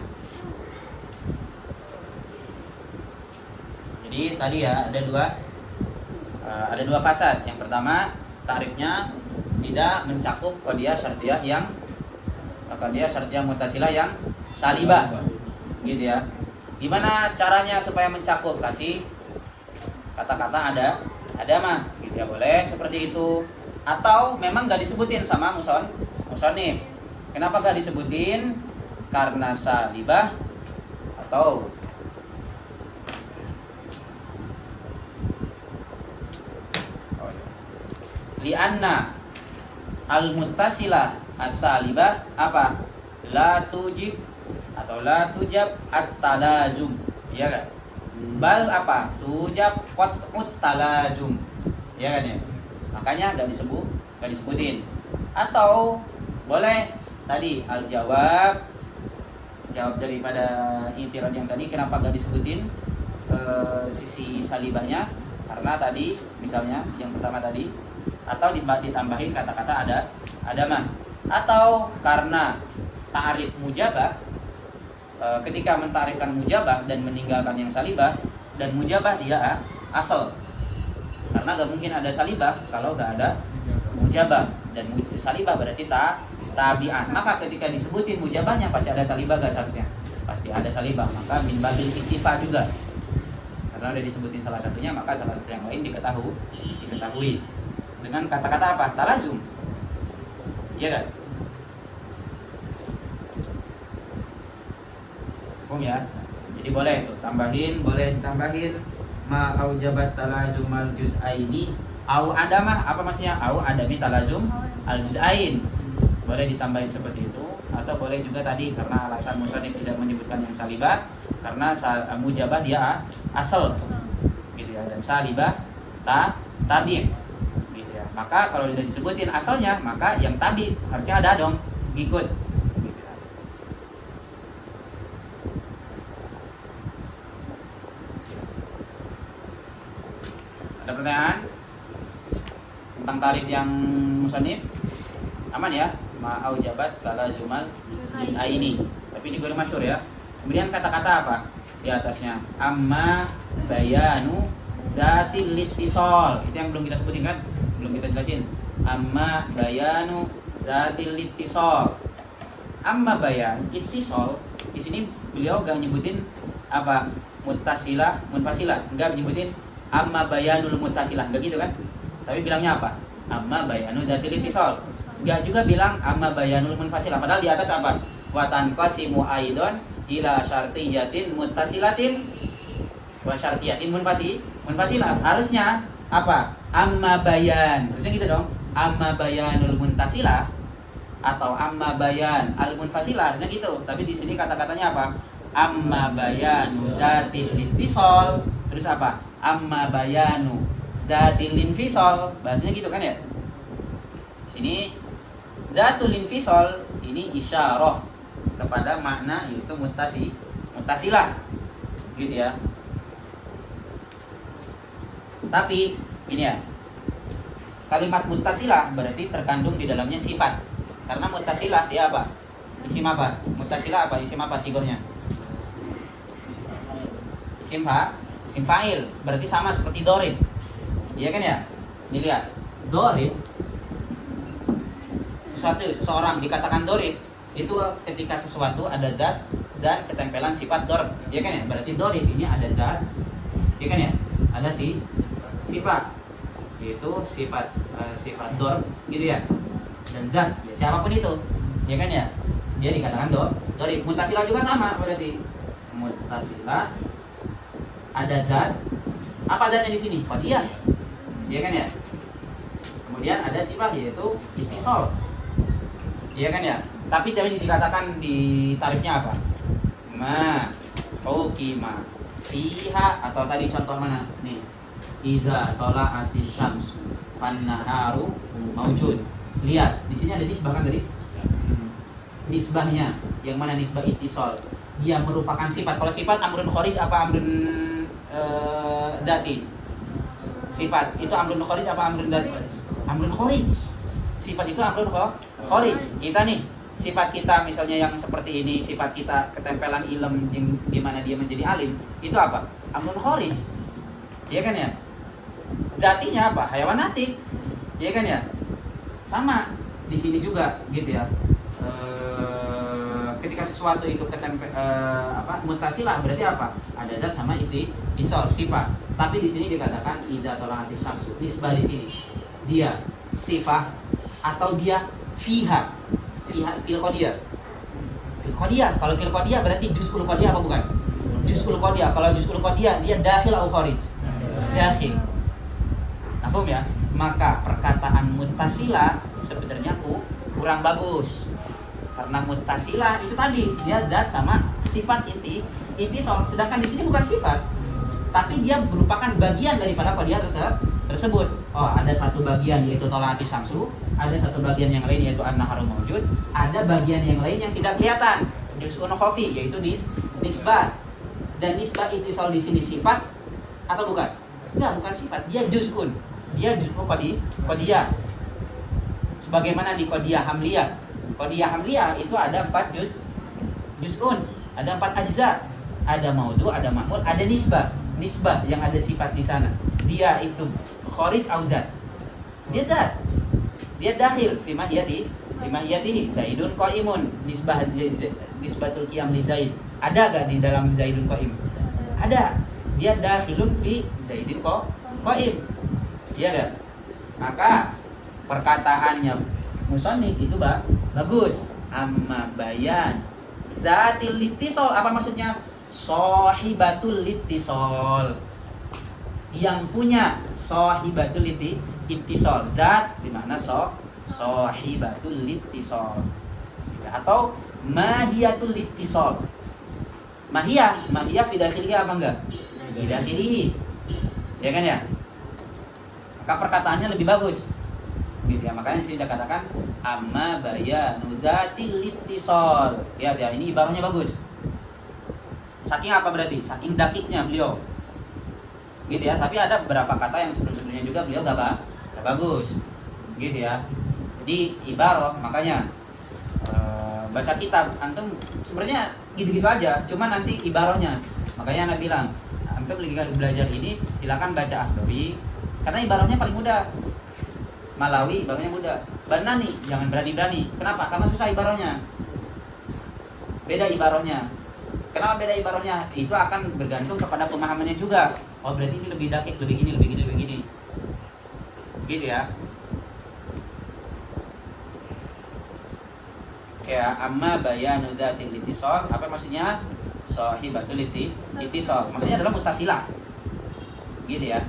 Jadi tadi ya ada dua fasad. Yang pertama, takrifnya tidak mencakup qadiyah syartiyah muttasilah yang salibah. Gitu ya. Gimana caranya supaya mencakup? Kasih kata-kata ada mah. Gitu ya, boleh seperti itu. Atau memang enggak disebutin sama musannif. Kenapa enggak disebutin? Karena salibah atau lianna al-muttasilah as-salibah apa? La tujib atau la tujab at-talazum. Iya kan? Bal apa? Tujab qat'ut talazum. Iya kan ya? Makanya enggak disebutin. Atau boleh tadi jawab daripada intirad yang tadi, kenapa enggak disebutin sisi salibahnya? Karena tadi misalnya yang pertama tadi, atau ditambahin kata-kata ada mah, atau karena ta'rif mujabah, ketika mentarifkan mujabah dan meninggalkan yang salibah, dan mujabah dia asal, karena gak mungkin ada salibah kalau gak ada mujabah, dan salibah berarti tabi'ah. Maka ketika disebutin mujabahnya pasti ada salibah, gak seharusnya pasti ada salibah, maka min babil iktifa juga, karena udah disebutin salah satunya, maka salah satu yang lain diketahui dengan kata-kata apa? Talazum. Iya kan? Ya. Jadi boleh tuh boleh ditambahin ma aujabat talazum al juz'aini au adamah, apa maksudnya? Au adami talazum al juz'ain. Boleh ditambahin seperti itu, atau boleh juga tadi karena alasan musannif tidak menyebutkan yang salibah karena mujabah dia asal. Gitu ya, dan salibah tabi gitu ya. Maka kalau tidak disebutin asalnya, maka yang tabi harusnya ada dong, ikut gitu ya. Ada pertanyaan tentang tarif yang musannif? Aman ya? Ma'au jabat talazumal ini. Tapi ini gue masyhur ya. Kemudian kata-kata apa di atasnya? Amma bayanu dzatil littisol. Itu yang belum kita sebutin kan? Belum kita jelasin. Amma bayanu dzatil littisol. Amma bayan ittisol. Di sini beliau gak nyebutin apa? Muttasilah, munfasilah. Enggak nyebutin amma bayanul muttasilah. Enggak gitu kan? Tapi bilangnya apa? Amma bayanu dzatil littisol. Enggak juga bilang amma bayanul munfasilah. Padahal di atas apa? Wa tanqasimu aidon ila syartiyatin muttasilatin wa syartiyatin munfasilah. Harusnya apa? Amma bayan. Harusnya gitu dong. Amma bayanul muttasilah atau amma bayan al munfasilah. Harusnya gitu. Tapi di sini kata-katanya apa? Amma bayanu dzatil ittisal. Terus apa? Amma bayanu dzatil infisal. Bahasanya gitu kan ya? Sini dzatul infisal ini isyarah kepada makna yaitu muttasilah. Gitu ya. Tapi ini ya. Kalimat muttasilah berarti terkandung di dalamnya sifat. Karena muttasilah dia apa? Isim apa? Muttasilah apa? Isim apa sigornya? Isim fa'il. Berarti sama seperti dorib. Iya kan ya? Ini lihat. Dorib, seseorang dikatakan dorib itu ketika sesuatu ada zat dan ketempelan sifat dorib. Iya kan ya? Berarti dorib ini ada zat. Iya kan ya? Ada sifat. Yaitu sifat dorib gitu ya. Dan zat ya, siapapun itu. Iya kan ya? Dia dikatakan dorib. Muttasilah juga sama berarti. Muttasilah ada zat. Apa zatnya di sini? Qadiyah. Iya kan ya? Kemudian ada sifat yaitu ittisal. Iya kan ya? Tapi tadi dikatakan di tarifnya apa? Ma hukima fiha, atau tadi contoh mana? Nih. Idza tala'atis syams fannaharu maujud. Lihat, di sini ada nisbah kan tadi? Nisbahnya yang mana nisbah ittisal? Dia merupakan sifat. Kalau sifat amrun kharij apa amrun dati? Sifat itu amrun kharij apa amrun dati? Amrun kharij. Sifat itu amrun kharij. Kita nih, sifat kita misalnya yang seperti ini, sifat kita ketempelan ilm di mana dia menjadi alim, itu apa? Amrun kharij. Iya kan ya? Datinya apa? Hayawan natik. Iya kan ya? Sama di sini juga gitu ya. Ketika sesuatu itu muttasilah berarti apa? Ada zat sama ittisal sifat. Tapi di sini dikatakan idza tala'atis syamsu. Nisbah di sini dia sifat atau dia fiha fil qadiyah. Fil qadiyah. Kalau fil qadiyah berarti juz'ul qadiyah apa bukan? Juz'ul qadiyah. Kalau juz'ul qadiyah dia dakhil atau kharij? Dakhil. Paham ya? Maka perkataan muttasilah sebenarnya kurang bagus. Karena muttasilah itu tadi dia zat sama sifat ittisal, sedangkan di sini bukan sifat, tapi dia merupakan bagian daripada qadiyah tersebut. Oh, ada satu bagian yaitu tala'atis syamsu, ada satu bagian yang lain yaitu an-naharu maujud, ada bagian yang lain yang tidak kelihatan, juz'un khafi yaitu nisbah. Dan nisbah ittisal di sini sifat atau bukan? Enggak, bukan sifat, dia juz'un. Dia juz'un qadiyah. Sebagaimana di qadiyah hamliyah. Qadiyah hamliyah itu ada 4 juz'un, ada 4 ajza, ada maudhu, ada ma'mul, ada nisbah. Nisbah yang ada sifat di sana. Dia itu kharij au zat. Dia zat. Dia dakhil fi mahiyatihi. Zaidun qaimun. Nisbatul qiyam li Zaid. Ada enggak di dalam Zaidun qaim? Ada. Dia dakhilun fi Zaidin qaim. Iya enggak? Maka perkataannya musannif itu bagus. Amma bayan zatil littisal, apa maksudnya? Sahibatul littisal, yang punya sahibatul littisal, zat di mana sahibatul littisal, atau mahiyatul littisal. Mahiyah fi dakhilihi apa enggak? Fi dakhilihi. Ya kan ya? perkataannya lebih bagus. Gitu ya, makanya sini dia katakan amma bayanu dzatil ittisal. Ya, ini ibarahnya bagus. Saking apa berarti? Saking dakiknya beliau. Gitu ya, tapi ada beberapa kata yang sebelum-sebelumnya juga beliau gak bagus. Gitu ya. Jadi ibarah, makanya baca kitab antum sebenarnya gitu-gitu aja, cuma nanti ibarahnya. Makanya Anda bilang, antum lagi belajar ini silakan baca Akhdawi karena ibarahnya paling mudah. Malawi ibarahnya mudah. Banani jangan berani-berani. Kenapa? Karena susah ibarahnya. Beda ibarahnya. Kenapa beda ibarahnya? Itu akan bergantung kepada pemahamannya juga. Oh, berarti ini lebih dakik, lebih gini, lebih gini, lebih gini. Gitu ya. Ya, amma bayanu dzatil ittisal, apa maksudnya? Sahibatul ittisal. Maksudnya adalah mutasilah. Gitu ya.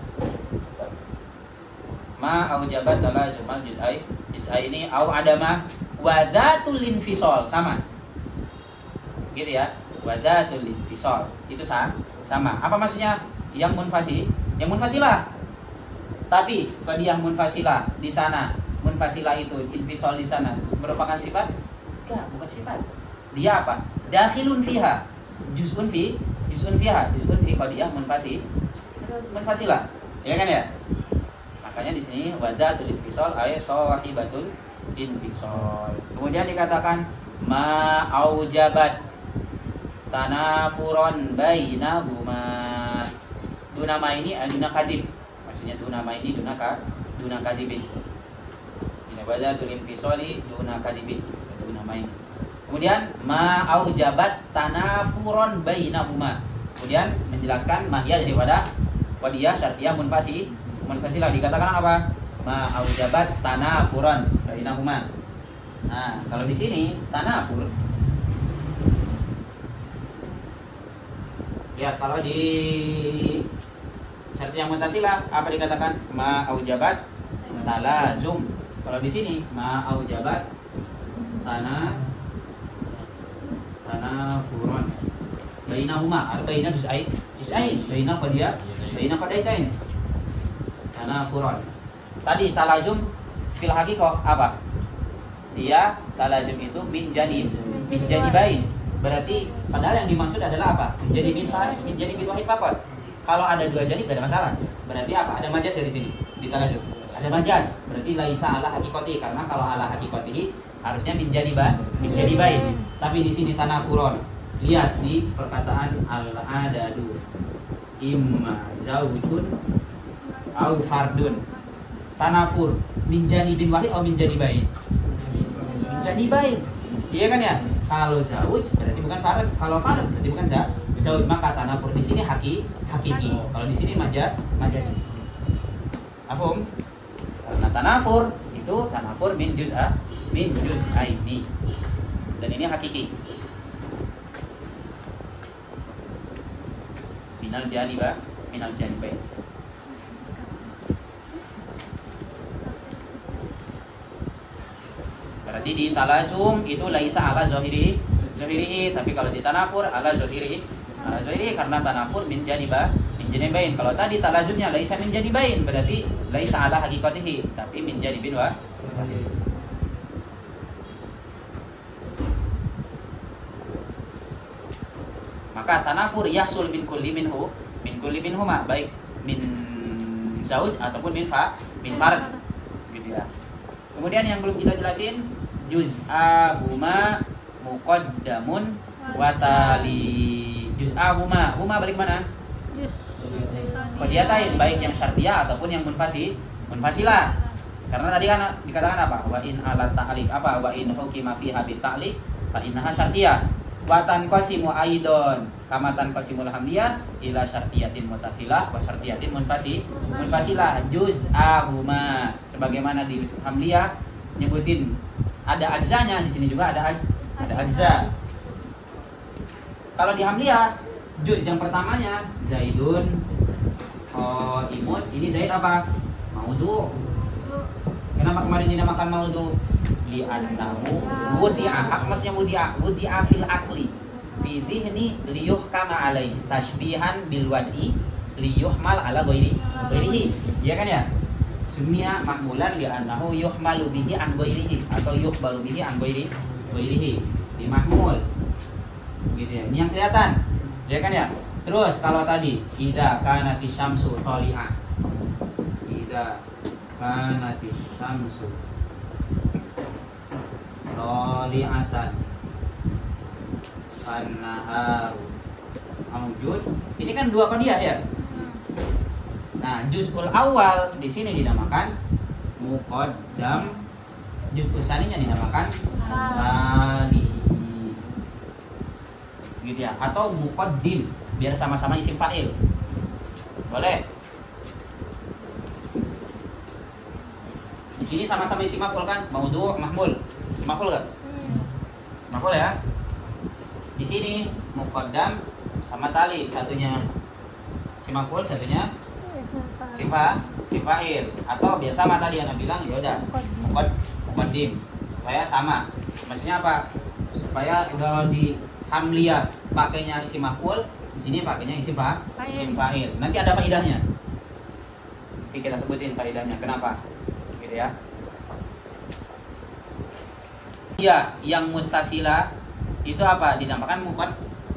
Ma aujabat talazumal juz'ai ini au adama wa dzatul infisal, sama. Gitu ya. Wa dzatul infisal. Itu sama. Apa maksudnya? Yang munfasilah. Tapi kalau yang munfasilah di sana, munfasilah itu infisal di sana merupakan sifat? Enggak, bukan sifat. Dia apa? Dakhilun fiha. Juz'un fi qadiyah munfasilah. Ya kan ya? Makanya di sini wadatul infisal ay sahibatul infisal. Kemudian dikatakan ma aujabat tanafuron bainahuma. Dunama ini duna kadib. Maksudnya dunama ini duna kadibin. Ini wadatul infisali duna kadibin. Dunama ini. Kemudian ma aujabat tanafuron bainahuma. Kemudian menjelaskan mahiyah daripada qadiyah syartiyah munfasilah dikatakan apa? Ma aujabat tanafuran bainahuma. Nah, kalau di sini tanafur. Ya, kalau di syartiyah muntasilah apa dikatakan? Ma aujabat talazum. Kalau di sini ma aujabat tanafuran bainahuma. Baina juz'ain, baina qadaitain. Tanafuran. Tadi talazum fil haqiqah apa? Dia talazum itu min janibain. Berarti padahal yang dimaksud adalah apa? Menjadi min wahid faqat. Kalau ada dua janib tidak ada masalah. Berarti apa? Ada majas ya di sini di talazum. Ada majas. Berarti laisa ala haqiqati, karena kalau ala haqiqati harusnya min janibain. Tapi di sini tanafuron. Lihat di perkataan al-adadu imma zaujun au fardun. Tanafur min janibin wahid atau min janibain? Min janibain. Iya kan ya? Kalau zauj berarti bukan fard, kalau fard berarti bukan zauj. Maka tanafur di sini hakiki. Kalau di sini majasi. Paham? Karena tanafur itu tanafur min juz'aini. Dan ini hakiki. Minal janibain. Berarti di talazum itu laisa ala zahirihi, tapi kalau di tanafur ala zahirihi karena tanafur min janibain. Kalau tadi talazumnya laisa min janibain, berarti laisa ala haqiqatihi, tapi min janibin wa. Maka tanafur yahsul min kulli minhuma, baik min zauj ataupun min fard. Gitu ya. Kemudian yang belum kita jelasin, juz'ahuma muqaddamun wa tali. Juz'ahuma, huma balik mana? Qadiyatain, baik yang syartiyah ataupun yang munfasilah. Karena tadi kan dikatakan apa? Wa in ala ta'liq apa? Wa in hukima fiha bi ta'liq fa innaha syartiyah. Wa tanqasimu aidon kama tanqasimul hamdiyah ila syartiyatin muttasilah wa syartiyatin munfasilah. Juz'ahuma sebagaimana di hamdiyah nyebutin ada ajzanya, di sini juga ada ajza. Kalau di hamdiyah juz yang pertamanya Zaidun qaimun, ini Zaid apa? Maudhu. Kenapa kemarin dinamakan maudhu? Li'annahu wudi'a, maksudnya wudi'a fil aqli fi dhihni liyuhkama alaihi tashbihan bil wad'i liyuhmal ala ghairihi. Iya kan ya? Sumia mahmulan li'annahu yuhmalu bihi an ghairihi atau yuhbalu bihi an ghairihi. Di mahmul. Gitu ya. Ini yang kelihatan. Ya kan ya? Terus kalau tadi idza kanati syamsu thali'a. Idza kanati syamsu thali'atan an-naharu mawjud. Ini kan dua qadiyah ya. Nah, juz'ul awal di sini dinamakan muqaddam, juz'ul tsaninya dinamakan tali. Gitu ya, atau muqaddim biar sama-sama isim fa'il. Boleh? Di sini sama-sama isim maf'ul kan? Maudhu' mahmul. Isim maf'ul enggak? Maf'ul ya. Di sini muqaddam sama tali, satunya isim maf'ul, satunya isim fa'il. Atau biar sama tadi yang bilang, ya udah muqaddim supaya sama. Maksudnya apa? Supaya kalau di hamliyah pakainya isim maf'ul, di sini pakainya isim fa'il. Nanti ada faedahnya. Nanti kita sebutin faedahnya. Kenapa? Gitu ya. Ya, yang muttasilah itu apa? Dinamakan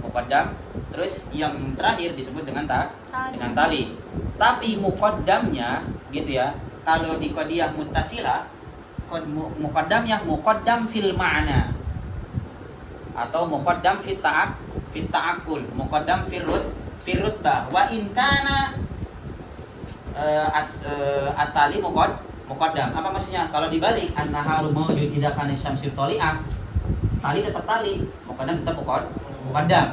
muqaddam. Terus yang terakhir disebut dengan tali. Tapi muqaddamnya gitu ya. Kalau di qadiyah muttasilah, muqaddamnya muqaddam fil ma'na atau muqaddam fit ta'akkul, muqaddam firrutbah wa in kana at-tali muqaddam. Apa maksudnya? Kalau dibalik an-naharu mawjud idza kana syamsu thali'ah, tali tetap tali, muqaddam tetap muqaddam.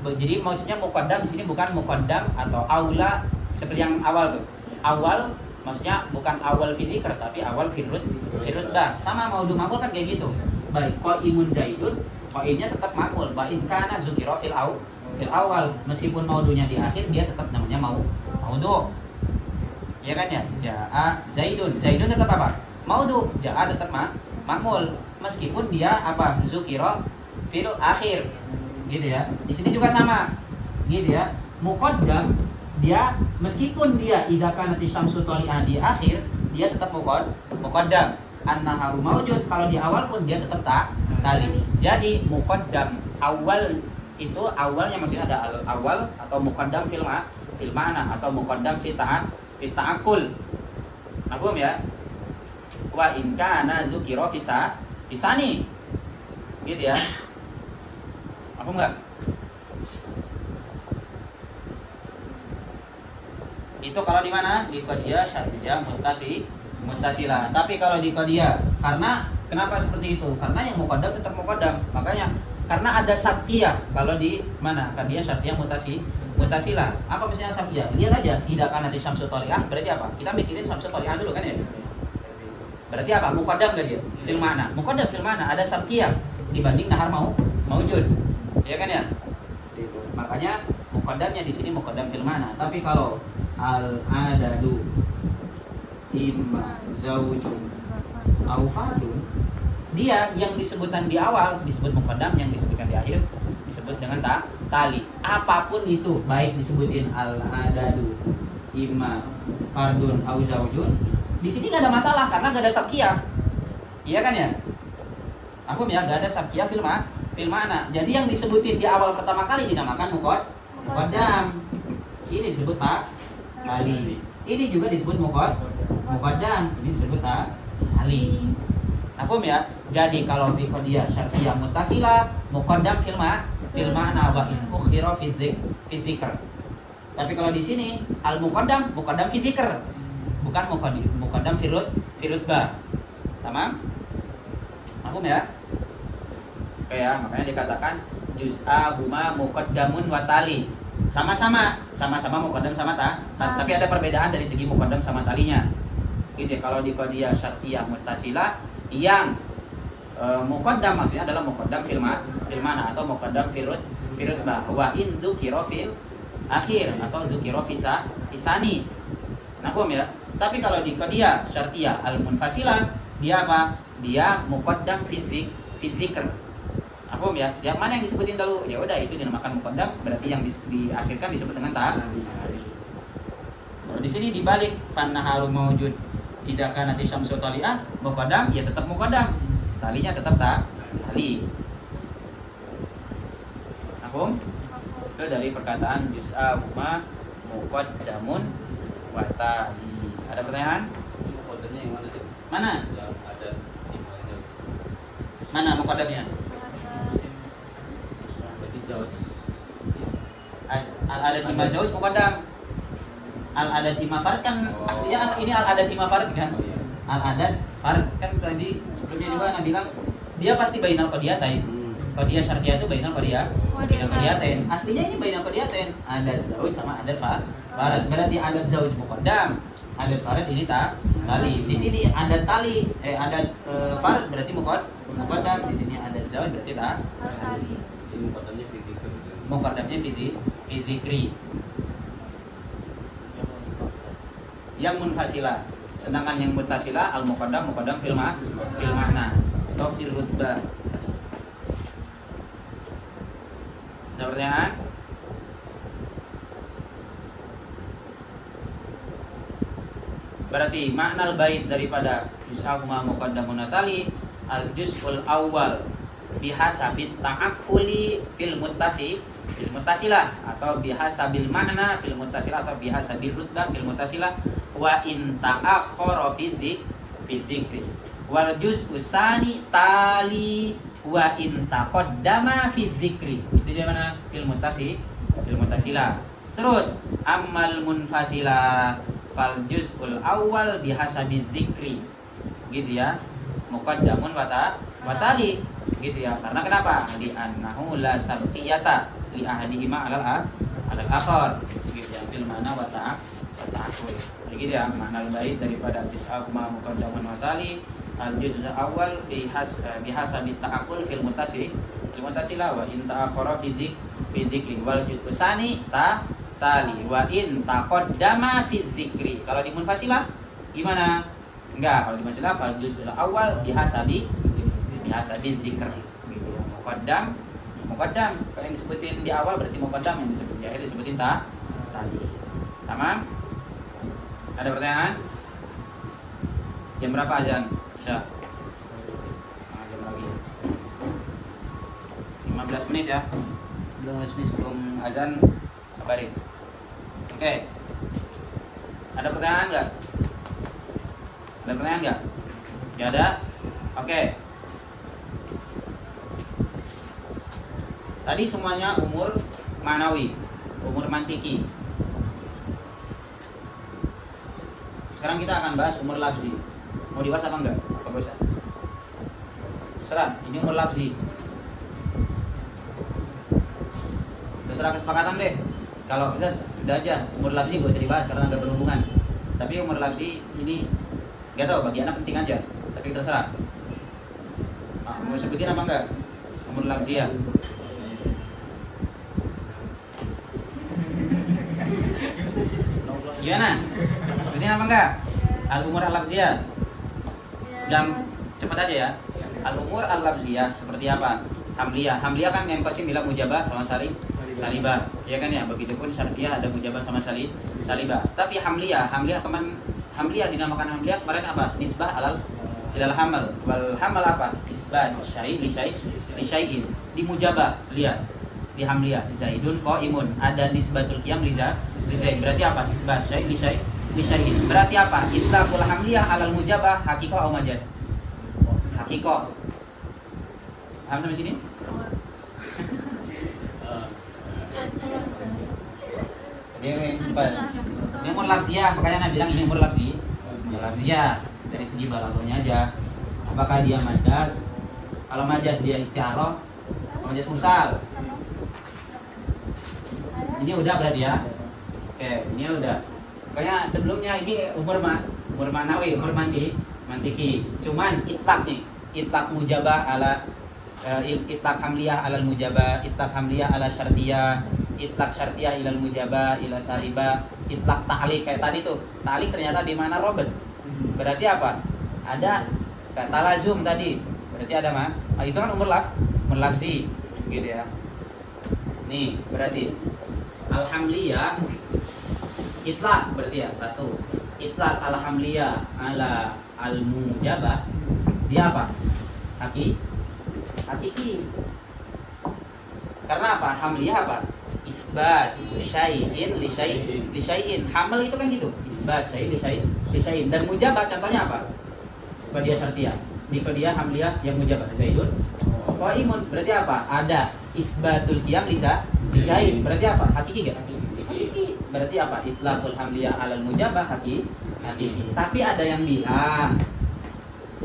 Jadi maksudnya muqaddam di sini bukan muqaddam atau aula seperti yang awal tuh. Awal maksudnya bukan awal fi dzikr tapi awal firrutbah. Sama maudhu maf'ul kan kayak gitu. Baik, qaimun zaidun, qaimnya tetap maf'ul. Wa in kana zukira fil awal, meskipun maudhunya di akhir dia tetap namanya maudhu. Ya kan ya? Jaa zaidun. Zaidun tetap apa? Maudhu. Jaa tetap maf'ul meskipun dia apa? Zukira fil akhir. Gitu ya. Di sini juga sama. Gitu ya. Muqaddam dia meskipun dia idza kanati syamsu thali'ah di akhir, dia tetap muqaddam. An-naharu mawjud, kalau di awal pun dia tetap tali. Jadi muqaddam awal itu awalnya maksudnya ada awal atau muqaddam fil ma'na atau muqaddam fi ta'akkul. Paham ya? Wa in kana dzukira fisani. Gitu ya. Paham enggak? Itu kalau di mana? Di qadiyah syar'iyyah muttasilah. Tapi kalau di qadiyah, karena kenapa seperti itu? Karena yang muqaddam tetap muqaddam. Makanya karena ada sabtiyah. Kalau di mana? Qadiyah syar'iyyah muttasilah. Apa maksudnya sabtiyah? Lihat aja, idza kanati syamsu thali'ah berarti apa? Kita mikirin syamsu thali'ah dulu kan ya. Berarti apa? Muqaddam enggak dia? Fil ma'na. Muqaddam fil ma'na ada sabtiyah dibanding nahar mawjud. Ya kan ya? Makanya muqaddamnya di sini muqaddam fil ma'na. Tapi kalau al-adadu imma zaujun au fardun, dia yang disebutkan di awal disebut muqaddam, yang disebutkan di akhir disebut dengan tali. Apapun itu, baik disebutin al-adadu imma fardun au zaujun, di sini nggak ada masalah karena nggak ada sabkiyah. Iya kan ya? Paham ya? Nggak ada sabkiyah fil ma'na. Jadi yang disebutin di awal pertama kali dinamakan muqaddam. Ini disebut tali. Ini juga disebut muqaddam. Ini disebut tali. Paham ya? Jadi kalau fi qadiyah syar'iyyah muttasilah, muqaddam fil ma'na wa in ukhira fi dzikr. Tapi kalau di sini al muqaddam fi dzikr. Bukan muqaddam fi rutbah. Tamam? Paham ya? Oke ya, makanya dikatakan juz'ahuma muqaddamun wa tali. Sama-sama muqaddam sama tapi ada perbedaan dari segi muqaddam sama talinya. Gitu ya, kalau di qadiyah syar'iyyah muttasilah yang muqaddam maksudnya adalah muqaddam fil ma'na atau muqaddam firutbah wa in dzukira fil akhir atau dzukira fisani. Paham ya? Tapi kalau di qadiyah syar'iyyah al-munfasilah dia apa? Dia muqaddam fi dzikr. Paham ya? Siapa mana yang disebutin dulu? Ya udah itu dinamakan muqaddam, berarti yang diakhirkan disebut dengan tali. Kalau di sini dibalik, fannaharu mawjud idza kanat syamsu tali'ah muqaddam, ya tetap muqaddam. Talinya tetap tali. Paham? Itu dari perkataan juz'a huma muqaddamun wa tali. Ada pertanyaan? Kodenya yang mana sih? Mana? Yang ada di mazhab. Mana muqaddamnya? Berarti zauj. Al-adad lima zauj muqaddam. Al-adad lima fard kan aslinya ini al-adad lima fard kan? Oh, iya. Al-adad fard kan tadi sebelumnya juga Ana bilang dia pasti bainal qadiyatain. Qadiyah syartiyah itu bainal qadiyatain. Aslinya ini bainal qadiyatain. Adad zauj sama adad fard. Berarti adad zauj muqaddam, adad fard ini tali. Di sini adad tali, adad fard berarti muqaddam. Di sini adad zauj berarti tali. Ini kodenya fikir. Muqaddamnya fi dzikri. Yang munfasilah. Sedangkan yang muttasilah al muqaddam fil makna atau fil rutbah. Ada pertanyaan? Berarti makna bait daripada juz'ahuma muqaddamun tali al juz'ul awal bihasabit ta'aqquli fil muttasilah atau bihasabil makna fil muttasilah atau bihasabil rutbah fil muttasilah wa in ta'akhkhara fi dzikri wal juz'u tsani tali wa in taqaddama fi dzikri. Itu dia mana fil muttasilah. Terus ammal munfasilah fal juz'ul awal bihasabi dzikri. Gitu ya. Muqaddamun wa tali. Gitu ya. Karena kenapa? Li annahu la sabqiyata li ahadihima alal akhar. Gitu ya. Fil mana wa ta'aqqul. Begitu ya. Makna bait daripada juz'ahuma muqaddamun wa tali al juz' awal bihasabi ta'aqqul fil muttasilah wa in ta'akhkhara fi dzikri wal juz' tsani tali wa in taqaddama fi dzikri. Kalau di munfasilah gimana? Enggak, kalau di munfasilah fal juz' awal bihasabi dzikr. Gitu ya. Muqaddam. Kalau yang disebutin di awal berarti muqaddam, yang disebut di akhir disebutin tali. Tamam? Ada pertanyaan? Jam berapa azan? Jam lagi 15 menit ya. Sebelum azan kabarin. Oke. Ada pertanyaan enggak? Ada pertanyaan enggak? Ya ada. Oke. Tadi semuanya umur manawi, umur mantiki. Sekarang kita akan bahas umur lafzi. Mau dibahas apa enggak? Pak Bosan? Terserah, ini umur lafzi. Terserah kesepakatan deh. Kalau udah aja umur lafzi gak usah dibahas karena nggak berhubungan. Tapi umur lafzi ini nggak tahu, bagi anak penting aja. Tapi terserah. Mau sebutin apa enggak? Umur lafzi ya. Gimana? Sebutin apa enggak? Al-umur al-lafziyah. Jam cepat aja ya. Al-umur al-lafziyah seperti apa? Hamliyah kan yang Qasim bilang mujabah sama salibah. Ya kan ya, begitupun syartiyah ada mujabah sama salibah. Tapi hamliyah dinamakan hamliyah kemarin apa? Nisbah ilal hamal. Wal hamal apa? Isbat syai' li syai'in. Di mujabah, lihat. Di hamliyah Zaidun qaimun, ada nisbatul qiyam li Zaid. Berarti apa? Isbat syai' li syai'in. Berarti apa? Itlaqul hamliyah alal mujabah haqiqah atau majaz? Haqiqah. Paham sampai sini? Ini umur lafziyah, makanya Nabi bilang ini umur lafziyah dari segi balaghahnya aja. Apakah dia majaz? Kalau majaz dia isti'arah, majaz mursal. Ini udah berarti ya. Oke, ini udah. Makanya sebelumnya ini umur manawi, umur mantiki. Cuman itlaq nih, itlaq mujabah ala itlaq hamliyah alal mujabah, itlaq hamliyah ala syartiyah, itlaq syartiyah ilal mujabah ila salibah, itlaq ta'liq kayak tadi tuh. Ta'liq ternyata di mana robot. Berarti apa? Ada talazum tadi. Berarti ada mah. Nah, itu kan umur lafzi gitu ya. Nih, berarti alhamliyah Itlaq berarti ya satu. Itlaq alhamliyah ala al-mujabah dia apa? Hakiki. Karena apa? Hamliyah apa? Isbat itu syai'in li syai'in. Hamil itu kan gitu. Isbat syai' li syai'in. Dan mujabah contohnya apa? Dia syartiyah. Di dia hamliyah yang mujabah Zaidun qaimun. Berarti apa? Ada isbatul qiyam li syai'in. Berarti apa? Hakiki enggak? Hakiki. Berarti apa? Itlaqul hamliyah alal mujabah hakiki. Tapi ada yang bilang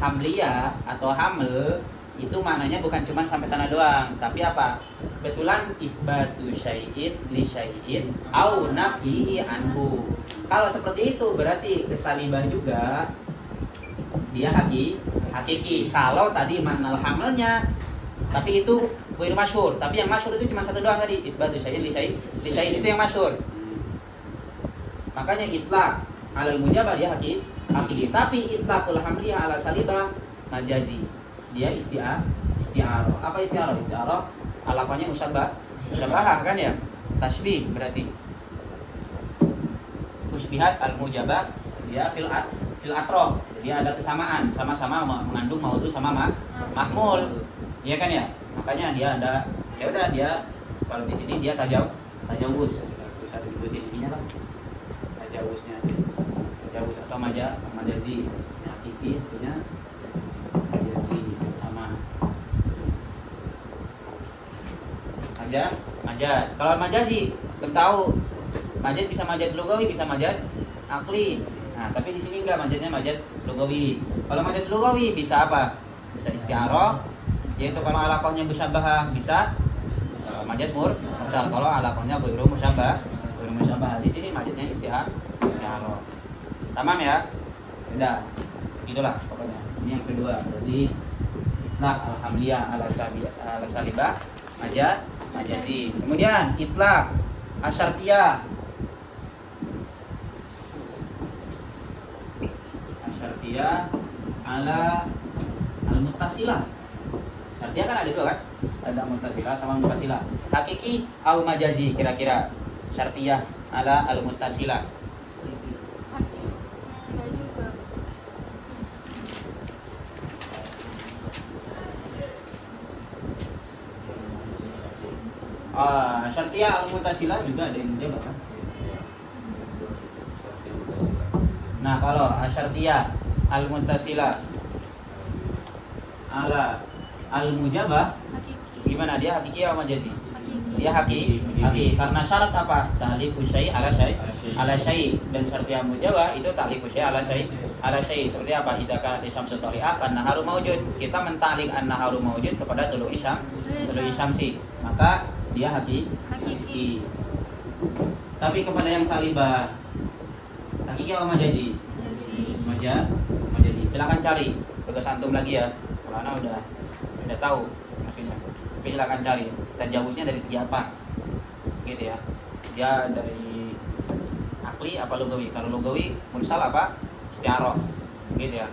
hamliyah atau hamil itu maknanya bukan cuma sampai sana doang, tapi apa? Betulan isbatu syai'in li syai'in au nafyihi anhu. Kalau seperti itu berarti kesalibah juga dia hakiki. Kalau tadi makna hamilnya tapi itu ghair masyhur, tapi yang masyhur itu cuma satu doang tadi, isbatu syai'in li syai'in itu yang masyhur. Makanya itlaq alal mujabah dia hakiki. Tapi itlaqul hamliyah ala salibah majazi. Dia isti'arah. Apa isti'arah? Isti'arah alapannya musyabahah kan ya? Tasbih berarti. Usbihat al-mujabah dia fil atrof. Dia ada kesamaan, sama-sama mengandung maudhu sama mahmul. Iya kan ya? Makanya dia ada ya udah dia kalau di sini dia tajawuz. Bisa disebutin ininya lah. Tajawuznya. Tajawuz atau majazi. Hakiki punya majaz. Kalau majazi, kita tahu majaz bisa majaz lugawi, bisa majaz akli. Nah, tapi di sini enggak, majaznya majaz lugawi. Kalau majaz lugawi bisa apa? Bisa isti'arah, yaitu kalau alaqahnya musyabahah bisa majaz mursal. Kalau alaqahnya ghairu musyabah, di sini majaznya isti'arah. Tamam ya? Sudah. Itulah pokoknya. Ini yang kedua. Jadi alhamdulillah ala salibah majazi. Kemudian itlaq asyartiyah ala al-muttasilah. Syartiyah kan ada dua kan? Ada muttasilah sama muttasilah. Hakiki au majazi kira-kira syartiyah ala al-muttasilah. Enggak juga. Syartiyah al-muttasilah juga ada yang dia bahkan. Nah, kalau syartiyah al-muttasilah ala al-mujabah Hakiki. gimana dia? Hakiki atau majazi? Hakiki. Dia hakiki. Karena syarat apa? Ta'liqu syai' ala syai'. Dan syartiyah mujabah itu ta'liqu syai' ala syai'. Seperti apa? Idza kanat syamsu thari'ah kan naharu maujud. Kita menta'liq an-naharu maujud kepada tulu'i syamsi. Maka dia hakiki. Tapi kepada yang salibah hakiki atau majazi? Majazi. Silakan cari. Tugas antum lagi ya. Kalau ana udah tahu maksudnya. Tapi silakan cari. Tajawuznya dari segi apa? Gitu ya. Dia dari akli apa lugawi? Kalau lugawi mursal apa? Isti'arah. Gitu ya.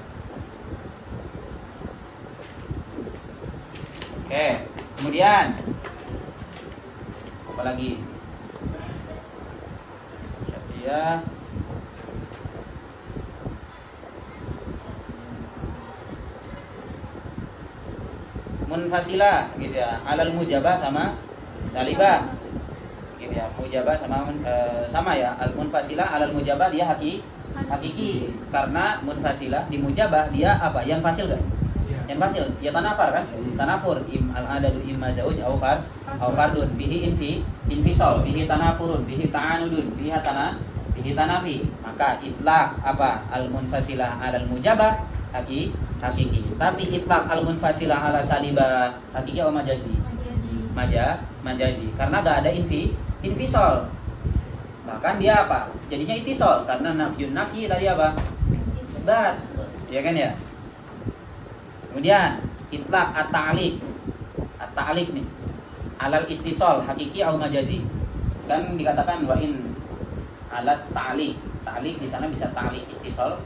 Oke. Kemudian apa lagi? Syartiyah munfasilah gitu ya, alal mujabah sama salibah gitu ya. Mujabah sama ya, al munfasilah alal mujabah dia hakiki. Karena munfasilah di mujabah dia apa? Yang fasil kan? Yang fasil ya tanafar kan? Tanafur al adadu imma zauj au fardun bihi infisal bihi tanafurun bihi ta'anudun bihi tanafi. Maka itlaq apa? Al munfasilah alal mujabah hakiki. Tapi itlaq al munfasilah ala salibah hakiki atau majazi? Majazi. Karena gak ada infisal. Bahkan dia apa? Jadinya itisal karena nafyi tadi apa? Isbat. Ya kan ya? Kemudian itlaq at-ta'liq nih. Alal ittisal hakiki atau majazi. Kan dikatakan wa in alat ta'liq. Ta'liq di sana bisa ta'liq ittisal.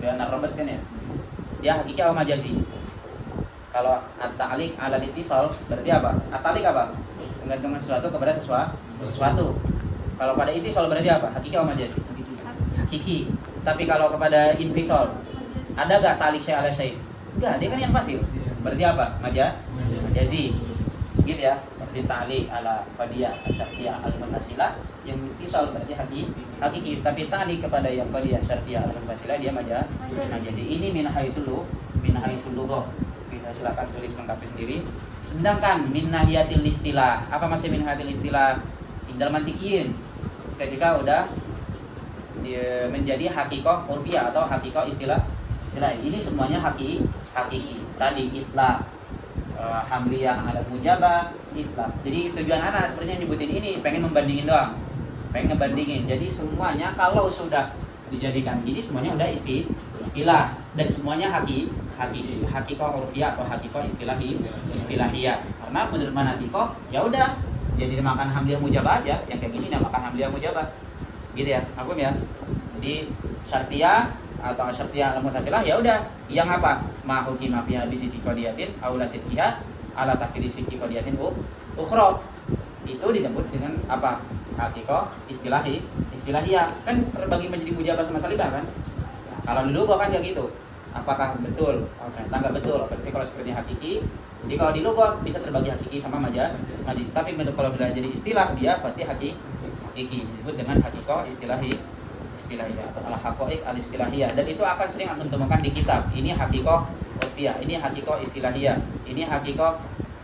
Biar narobat kan ya? Dia hakiki atau majazi. Kalau at-ta'liq alal ittisal berarti apa? At-ta'liq apa? Menggantungkan sesuatu kepada sesuatu. Kalau pada ittisal berarti apa? Hakiki atau majazi? hakiki. Tapi kalau kepada invisol, ada gak tali syai' ala syai'? Enggak, dia kan yang fasil. Berarti apa? Majazi. Gitu ya. Berarti tali ala qadiyah syartiyah al-muttasilah yang invisol berarti hakiki. Tapi tali kepada yang qadiyah syartiyah al-muttasilah dia majazi. Ini min haitsul lughah. Kita silakan tulis lengkap sendiri. Sedangkan min nahiyatil istilah. Apa masih min nahiyatil istilah? Indal mantikiyin. Ketika udah menjadi hakikoh urfiyah atau hakikoh istilah. Ini semuanya hakiki. Tadi itlaq, hamliyah ala mujabah, itlaq. Jadi tujuan anak sebenarnya nyebutin ini pengen membandingin doang. Pengen ngebandingin. Jadi semuanya kalau sudah dijadikan ini semuanya udah istilah dan semuanya hakikoh urfiyah atau hakikoh istilahiyah. Karena menurut manatikoh ya udah jadi makan hamliyah mujabah aja, yang kayak gini makan hamliyah mujabah. Gitu ya, aku ya. Jadi syartiyah atau syartiyah al-muttasilah ya udah yang apa? Ma hukima fi hadis qadiyatin aula sidqiha ala taqdiri sidqi qadiyatin ukhra. Itu disebut dengan apa? Hakikoh istilahiyah. Kan terbagi menjadi mujabah sama salibah kan? Nah, kalau dulu kan ya gitu. Apakah betul? Ternyata enggak betul. Berarti kalau seperti hakiki, jadi kalau di lughah bisa terbagi hakiki sama majazi. Tapi kalau sudah jadi istilah dia pasti hakiki. Disebut dengan hakikoh istilahiyah atau al-haqaiq al-istilahiyah, dan itu akan sering antum temukan di kitab. Ini hakikoh urfiyah, ini hakikoh istilahiyah, ini hakikoh,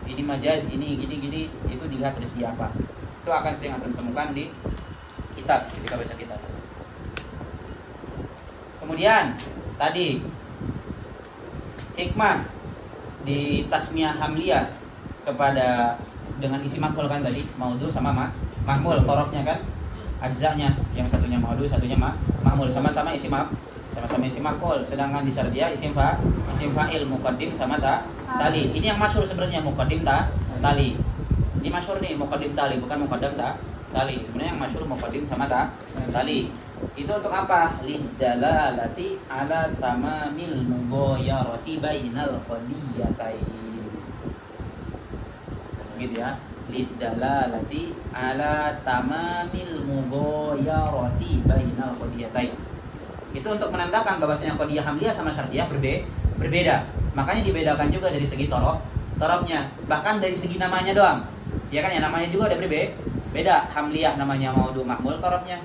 ini majaz, ini gini-gini, itu dilihat dari segi apa. Itu akan sering antum temukan di kitab ketika baca kitab. Kemudian tadi hikmah di tasmiyah hamliyah kepada dengan isi maf'ul kan tadi, maudhu sama mahmul, torofnya kan ajzanya, yang satunya maudhu, satunya mahmul, sama-sama isi maf'ul. Sedangkan di syartiyah isim fa'il muqaddim sama tali. Ini yang masyhur sebenarnya muqaddim tali. Ini masyhur nih muqaddim tali, bukan muqaddam tali. Sebenarnya yang masyhur muqaddim sama tali. Itu untuk apa? Lidalalati ala tamamil mughayyarati bainal qadiyatain. Gitu ya. Lidalalati ala tamamil mughayyarati bainal qadiyatain. Itu untuk menandakan bahwasanya qadiyah hamliyah sama syartiyah berbeda. Makanya dibedakan juga dari segi torofnya, bahkan dari segi namanya doang. Ya kan ya, namanya juga ada beda. Hamliyah namanya maudhu mahmul torofnya.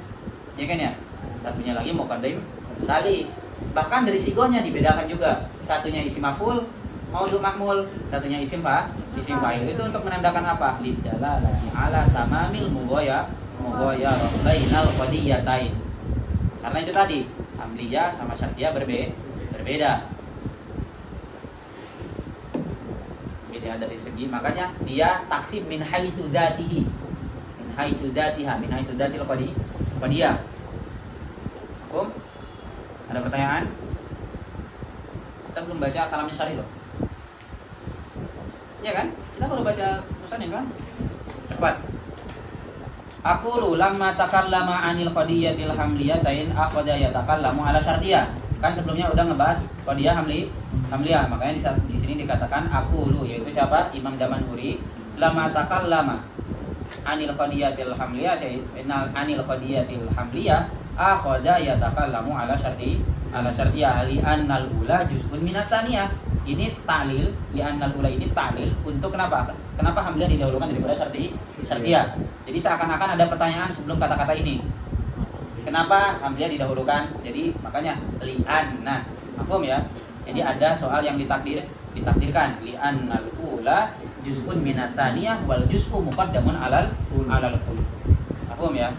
Ya kan ya? Satunya lagi muqaddim tali. Bahkan dari sigonya dibedakan juga. Satunya isim maf'ul maudhu mahmul, satunya isim fa'il. Itu untuk menandakan apa? Lidalalati ala tamamil mughayyarah bainal qadiyatain. Karena itu tadi hamliyah sama syartiyah berbeda. Gitu ya, dari segi, makanya dia taksim min haitsu dzatihi. Min haitsu dzatiha, min haitsu dzatil qadiyah. Hukum? Ada pertanyaan? Kita belum baca kalamnya syarih loh. Ya kan? Kita baru baca musanif kan? Cepat. Aqulu lamma takallama 'anil qadiyatil hamliyatain akhadha yatakallamu 'ala syartiyah. Kan sebelumnya udah ngebahas qadiyah hamliyah. Makanya di sini dikatakan aqulu, yaitu siapa? Imam Damanhuri. Lamma takallama 'anil qadiyatil hamliyatain anil qadiyatil hamliyah akhadha yatakallamu 'ala syartiyah li annal ula juz'un minats tsaniyah. Ini ta'lil, li'annal ula ini ta'lil untuk kenapa? Kenapa hamliyah didahulukan daripada syartiyah? Jadi seakan-akan ada pertanyaan sebelum kata-kata ini. Kenapa hamzah didahulukan? Jadi makanya li'anna. Mafhum ya? Jadi ada soal yang ditakdirkan li'annal ula juz'un minat tsaniyah wal juz'u muqaddamun alal ul. Mafhum ya?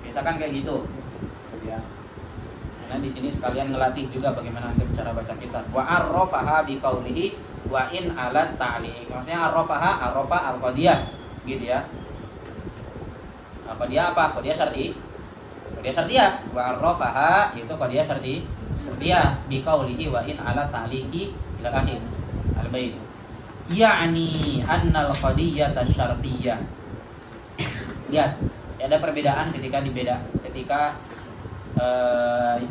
Biasakan kayak gitu. Ya. Nah, di sini sekalian ngelatih juga bagaimana nanti cara baca kitab. Wa arrafaha biqaulihi wa in alat ta'liq. Maksudnya arrafa al-qadiyah gitu ya. Qadiyah apa? Qadiyah syartiyah. Wa arrafaha itu qadiyah syartiyah biqaulihi wa in alat ta'liqi ila akhir al-bait. Ya'ni annal qadiyata syartiyah. Lihat, ada perbedaan ketika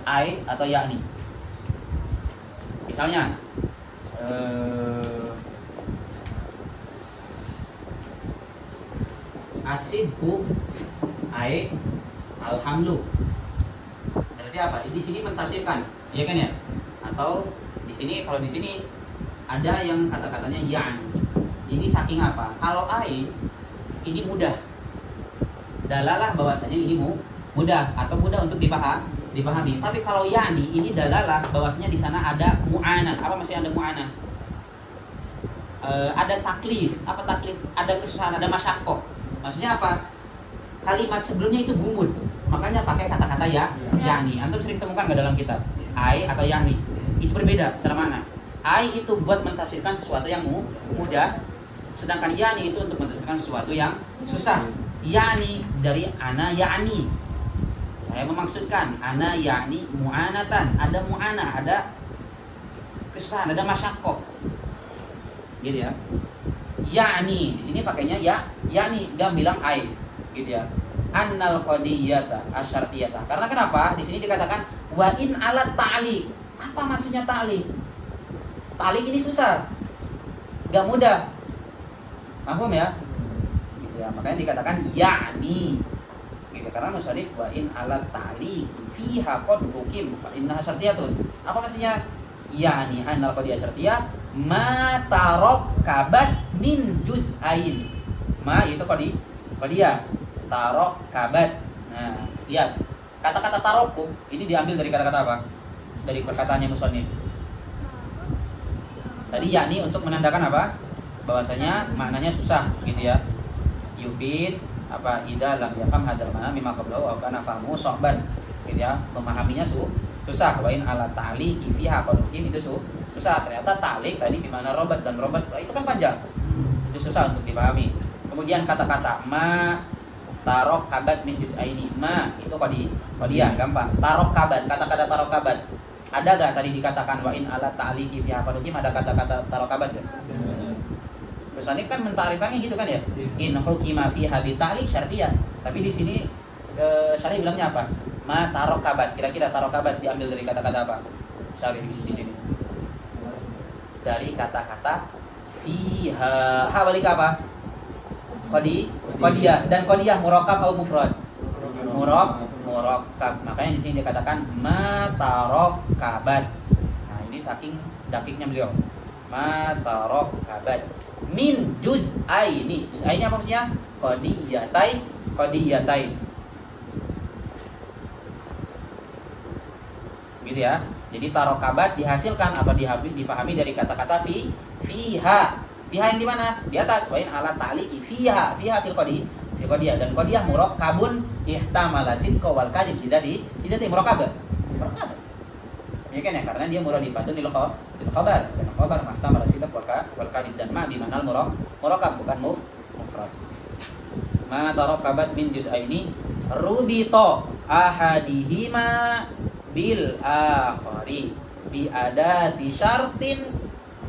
ai atau yakni. Misalnya asidhu ai alhamlu. Ada seperti apa? Di sini mentafsirkan, ya kan ya? Atau di sini kalau di sini ada yang kata-katanya yang. Ini saking apa? Kalau ai ini mudah. Dalalah bahwasanya ini mudah atau mudah untuk dipahami. Tapi kalau yani ini dalalah bahwasanya di sana ada mu'anah. Apa maksudnya ada mu'anah? Ada taklif. Apa taklif? Ada kesusahan, ada masyaqqah. Maksudnya apa? Kalimat sebelumnya itu gumun. Makanya pakai kata-kata yani. Antum sering temukan nggak dalam kitab? Ai atau yani. Itu berbeda secara makna. Ai itu buat mentafsirkan sesuatu yang mudah, sedangkan yani itu untuk mentafsirkan sesuatu yang susah. Yani dari ana yani. Saya memaksudkan ana yani mu'anatan, ada mu'anah, ada kesusahan, ada masyaqqah. Gitu ya. Yani di sini pakainya yani, dia bilang ai, gitu ya. Annal qadiyata asyartiyata. Karena kenapa? Di sini dikatakan wa in ala ta'liq. Apa maksudnya ta'liq? Ta'liq ini susah. Enggak mudah. Paham ya? Gitu ya. Makanya dikatakan yani. Gitu. Karena musannif wa in ala ta'liq fiha qad hukim fa innaha syartiyatun. Apa maksudnya? Yani annal qadiyah syartiyah ma tarakkabat min juz'ain. Ma itu qadiyah tarakkabat. Nah, lihat. Kata-kata tarokkub ini diambil dari kata-kata apa? Dari perkataannya musannif. Tadi yakni untuk menandakan apa? Bahwasanya maknanya susah, gitu ya. Yufid apa idza lam yafham hadzal ma'na mimma qablahu wa kana fahmu sahban. Gitu ya. Memahaminya susah. Wa in ala ta'liqi fiha qalukin itu susah. Ternyata ta'liq tadi di mana robat dan robat itu kan panjang. Itu susah untuk dipahami. Kemudian kata-kata ma tarok kabat min juz'aini. Ma itu qadiyah gampang. Tarok kabat, kata-kata tarok kabat. Ada gak tadi dikatakan wa in ala ta'liqi fi hafadukim, ada kata-kata tarok kabat gak? Musannif kan mentarifannya gitu kan ya. In hukima fiha bi ta'liq syartiyah. Tapi di sini Syarih bilangnya apa? Ma tarok kabat. Kira-kira tarok kabat diambil dari kata-kata apa? Syarih di sini. Dari kata-kata fiha. Ha balik apa? Qadiyah. Dan qadiyah murakkab atau mufrad? Murakkab. Makanya di sini dikatakan ma tarakkabat. Nah, ini saking dakiknya beliau. Ma tarakkabat min juz'aini. Juz'aini apa maksudnya? Qadiyatai. Gitu ya. Jadi tarakkabat dihasilkan atau dipahami dari kata-kata fiha. Fiha yang di mana? Di atas. Wa in ala ta'liqi fiha fil qadiyah dan qadiyah murakkabun ihtamala sidqa wal kadhib. Tidak murakkab. Murakkab. Ya kan ya, karena dia muradifatun lil khabar. Dan khabar mahtamala sidqa wal kadhib dan ma bi manal murakkab bukan mufrad. Ma tarakkabat min juz'aini rubita ahadihima bil akhari bi adati syartin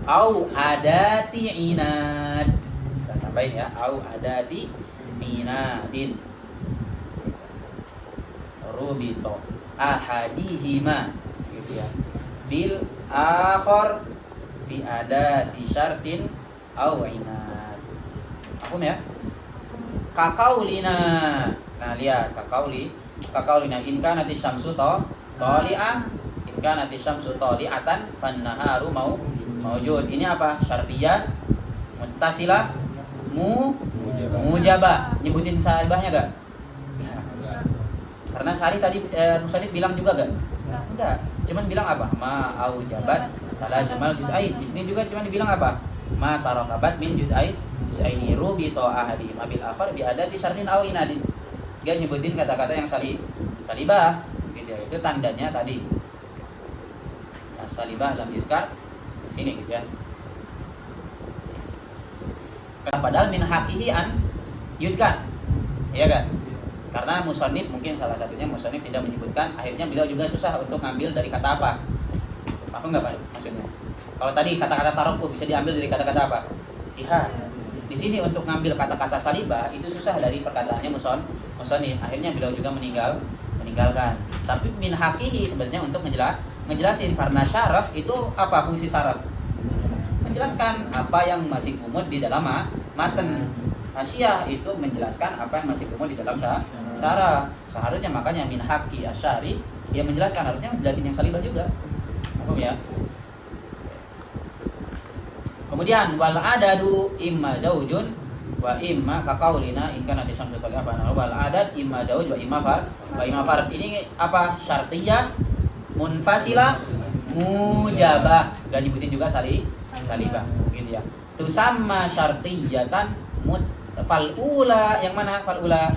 au adati inad. Kita tambahin ya, au adati inadin. Rubito ahadihima gitu ya. Bil akhar bi adati syartin au inad. Paham ya? Kakaulina. Nah, lihat kakaulina in kanati syamsu tali'ah in kanati syamsu tali'atan fan naharu maujud. Ini apa? Syartiyah, muttasilah, mujabah. Nyebutin salibahnya gak? Ya. Karena Syari tadi Musannif bilang juga gak? Enggak. Cuman bilang apa? Ma aujabat talazumal juz'ain. Di sini juga cuman dibilang apa? Ma tarakabat min juz'aini rubito ahadi mabil akhar bi adati syartin au inadin. Dia nyebutin kata-kata yang salibah. Gitu ya. Itu tandanya tadi. Nah, salibah lam yuzkar sini gitu ya. Padahal min haqihi an yuzkar. Iya kan? Karena musannif mungkin salah satunya musannif tidak menyebutkan, akhirnya beliau juga susah untuk ngambil dari kata apa. Paham enggak Pak maksudnya? Kalau tadi kata-kata tarakku bisa diambil dari kata-kata apa? Fiha. Di sini untuk ngambil kata-kata salibah itu susah dari perkataannya musannif. Akhirnya beliau juga meninggalkan. Tapi min haqihi sebenarnya untuk ngejelasin karena syarah itu apa fungsi syarah? Menjelaskan apa yang masih gumul di dalam matan. Hasyiah itu menjelaskan apa yang masih gumul di dalam syarah. Seharusnya makanya min haqqi asyari dia menjelaskan, harusnya menjelasin yang salibah juga. Paham ya? Kemudian wal adadu imma zaujun wa imma kaqaulina in kana disamsu talaqana wal adad imma zauj wa imma farad. Ini apa? Syartiyah, munfasilah, mujabah. Dan disebutin juga salibah gitu ya. Tu sama syartiyatan falula, yang mana falula?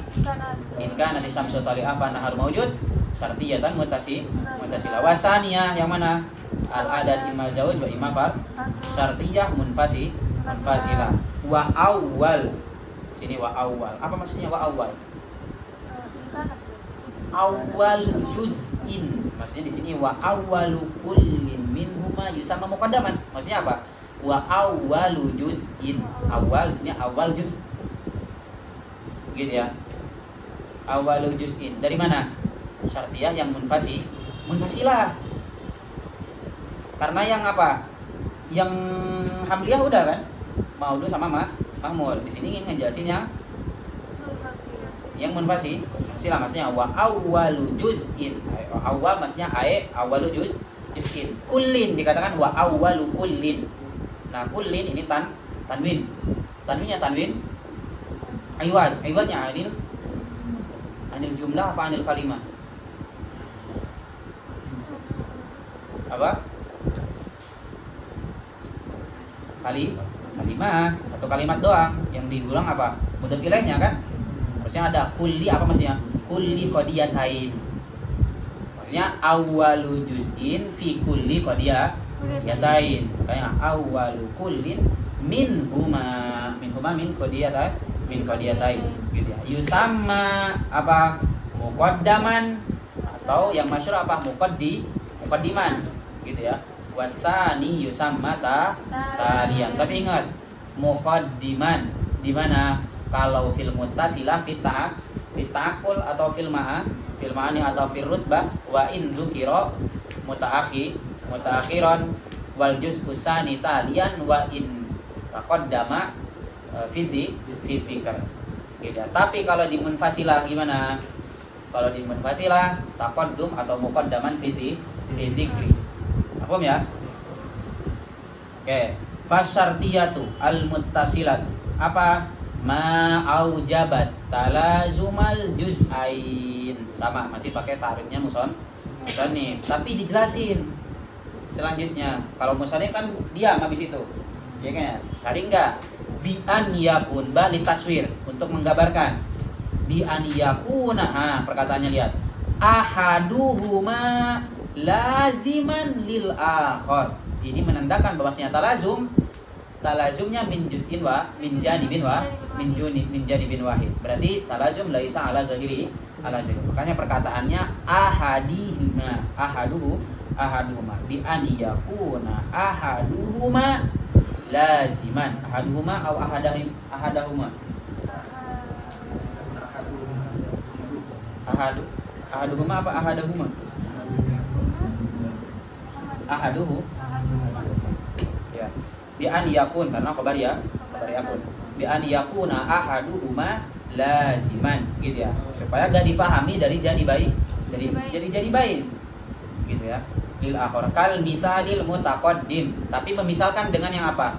In kana disamsu talaqana nahar maujud syartiyatan mutasila. Wasaniyah yang mana? Al adad imma zauj wa imma farad. Syartiyah munfasilah. Wa awal. Sini wa awal. Apa maksudnya wa awal? Awal juz'in. Maksudnya di sini wa awalu kullin minhuma yusamma muqaddaman. Maksudnya apa? Wa awalu juz'in. Awal di sini awal juz. Begitu ya. Awalu juz'in. Dari mana? Syartiyah yang munfasilah. Karena yang apa? Yang hamliyah udah kan? Maudu sama mahmul. Di sini ingin ngejelasin yang munfasi. Sila maksudnya wa awwalu juz'in. Awal maksudnya awwalu juz'in. Kullin dikatakan wa awwalu kullin. Nah, kullin ini tanwin. Tanwinnya tanwin iwadnya anil jumlah apa anil kalimah? Apa? Kalimah atau kalimat doang yang diulang apa? Mudhof ilaihnya kan? Maksudnya ada kulli apa maksudnya? Kulli qadiyatain. Maksudnya awwalu juz'in fi kulli qadiyatain. Kayak awwalu kullin min qadiyatain gitu ya. Yusamma apa? Muqaddaman atau yang masyhur apa? Muqaddiman gitu ya. Wasani yusamma talian. Tapi ingat, muqaddiman di mana? Kalau fil muttasilah fi ta'aqul atau fil ma'ani atau fil rutbah wa in dzukira mutaakhiran wal juz'u tsani talian wa in taqaddama fi dzikr. Gitu. Tapi kalau di munfasilah gimana? Kalau di munfasilah taqaddum atau muqaddaman fi dzikri. Paham ya? Oke. Fasyartiyatu al-muttasilat. Apa? Ma aujabat talazumal juz'ain. Sama, masih pakai ta'rifnya musannif. Tapi dijelasin selanjutnya. Kalau musannif kan diam habis itu. Ya kan ya? Tadi enggak. Bi an yakun ba li taswir, untuk menggambarkan. Bi an yakuna, perkataannya lihat. Ahaduhuma laziman lil akhar. Ini menandakan bahwasanya talazumnya min juz'in wa min janibin wahid. Berarti talazum laisa ala zahiri. Makanya perkataannya ahaduhuma bi an yakuna ahaduhuma laziman. Ahaduhuma atau ahadahuma. Ahaduhuma apa ahadahuma? Ahaduhu ya bi an yakun, karena khabar yakun. Bi an yakuna ahaduhuma laziman gitu ya, supaya gak dipahami dari janibain gitu ya. Lil akhar kal misalil mutaqaddim, tapi memisalkan dengan yang apa?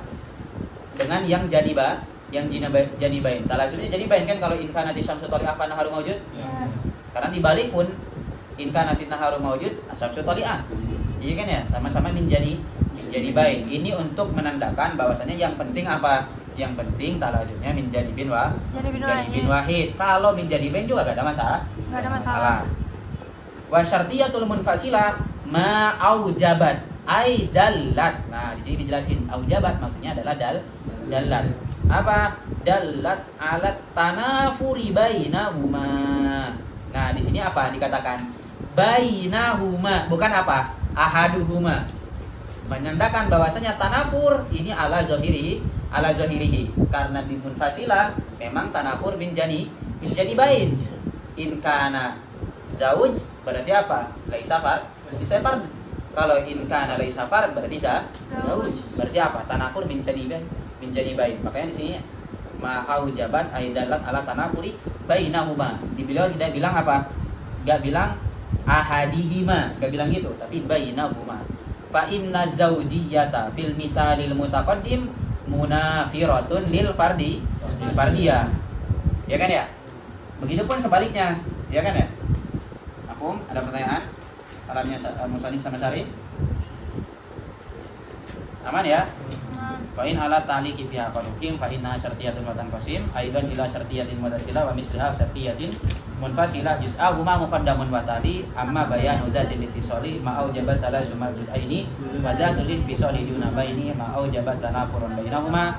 Dengan yang janibain. Talazumnya janibain kan, kalau in kana disyamsu tali'ah fa naharu maujud. Karena dibalik pun in kana naharu maujud asyamsu tali'ah. Iya kan ya, sama-sama menjadi bain. Ini untuk menandakan bahwasannya yang penting apa? Yang penting talazumnya menjadi bin wahid. Kalau menjadi bain juga gak ada masalah. Wa syartiyatul munfasilah ma aujabat ai dallat. Nah, di sini dijelasin aujabat maksudnya adalah dallat. Apa? Dallat alat tanafuri bainahuma. Nah, di sini apa dikatakan? Bainahuma, bukan apa? Ahaduhuma, menandakan bahwasanya tanafur ini ala zahirihi, karena di munfasilah memang tanafur min bain. In kana zauj berarti apa? Laisa fard. Kalau in kana laisa fard berarti zauj. Berarti apa? Tanafur min bain. Makanya di sini ma aujabat aidalat ala tanafuri bainahuma. Tidak bilang apa? Gak bilang ahadihima, gak bilang gitu, tapi bainahuma. Fa inna zaujiyata fil mithalil mutaqaddim munafiratun lil fardiyah. Ya kan ya? Begitupun sebaliknya, ya kan ya? Mafhum? Ada pertanyaan? Alamnya Musannif sama Syarih? Aman ya? Fa in ala ta'liqi fiha qadukim fa innaha syartiyatun wa tanqasim aidan ila syartiyatin mutasila wa misliha syartiyatin munfasila juz'ahuma muqaddamun wa tali amma bayanu dzatil ittisali ma aujabat talazumal juz'aini wa dzatul infisali duna baini ma aujabat tanafurun bainahuma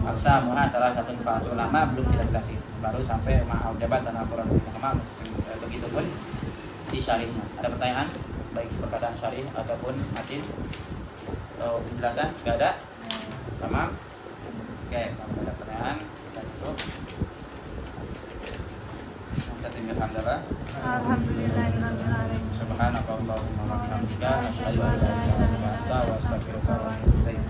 aqsamuha salah satu fa'atul ulama belum kita jelasin, baru sampai ma aujabat tanafurun bainahuma. Begitupun di syarihnya. Ada pertanyaan baik perkataan syarih ataupun matin atau penjelasan? Enggak ada? Tamam. Oke, kalau ada pertanyaan kita tutup. Kita tinggal hamdalah. Alhamdulillahirabbil alamin. Subhanakallahumma wa bihamdika asyhadu an la ilaha illa anta astaghfiruka wa atubu ilaik.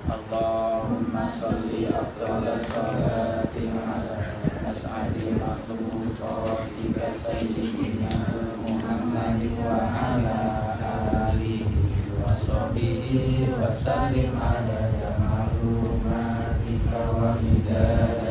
Allahumma shalli afdhala salatin ala as'adi makhluqatika sayyidina Muhammadin wa ala alihi wa sahbihi wa sallim ala ma'lumatika wa midada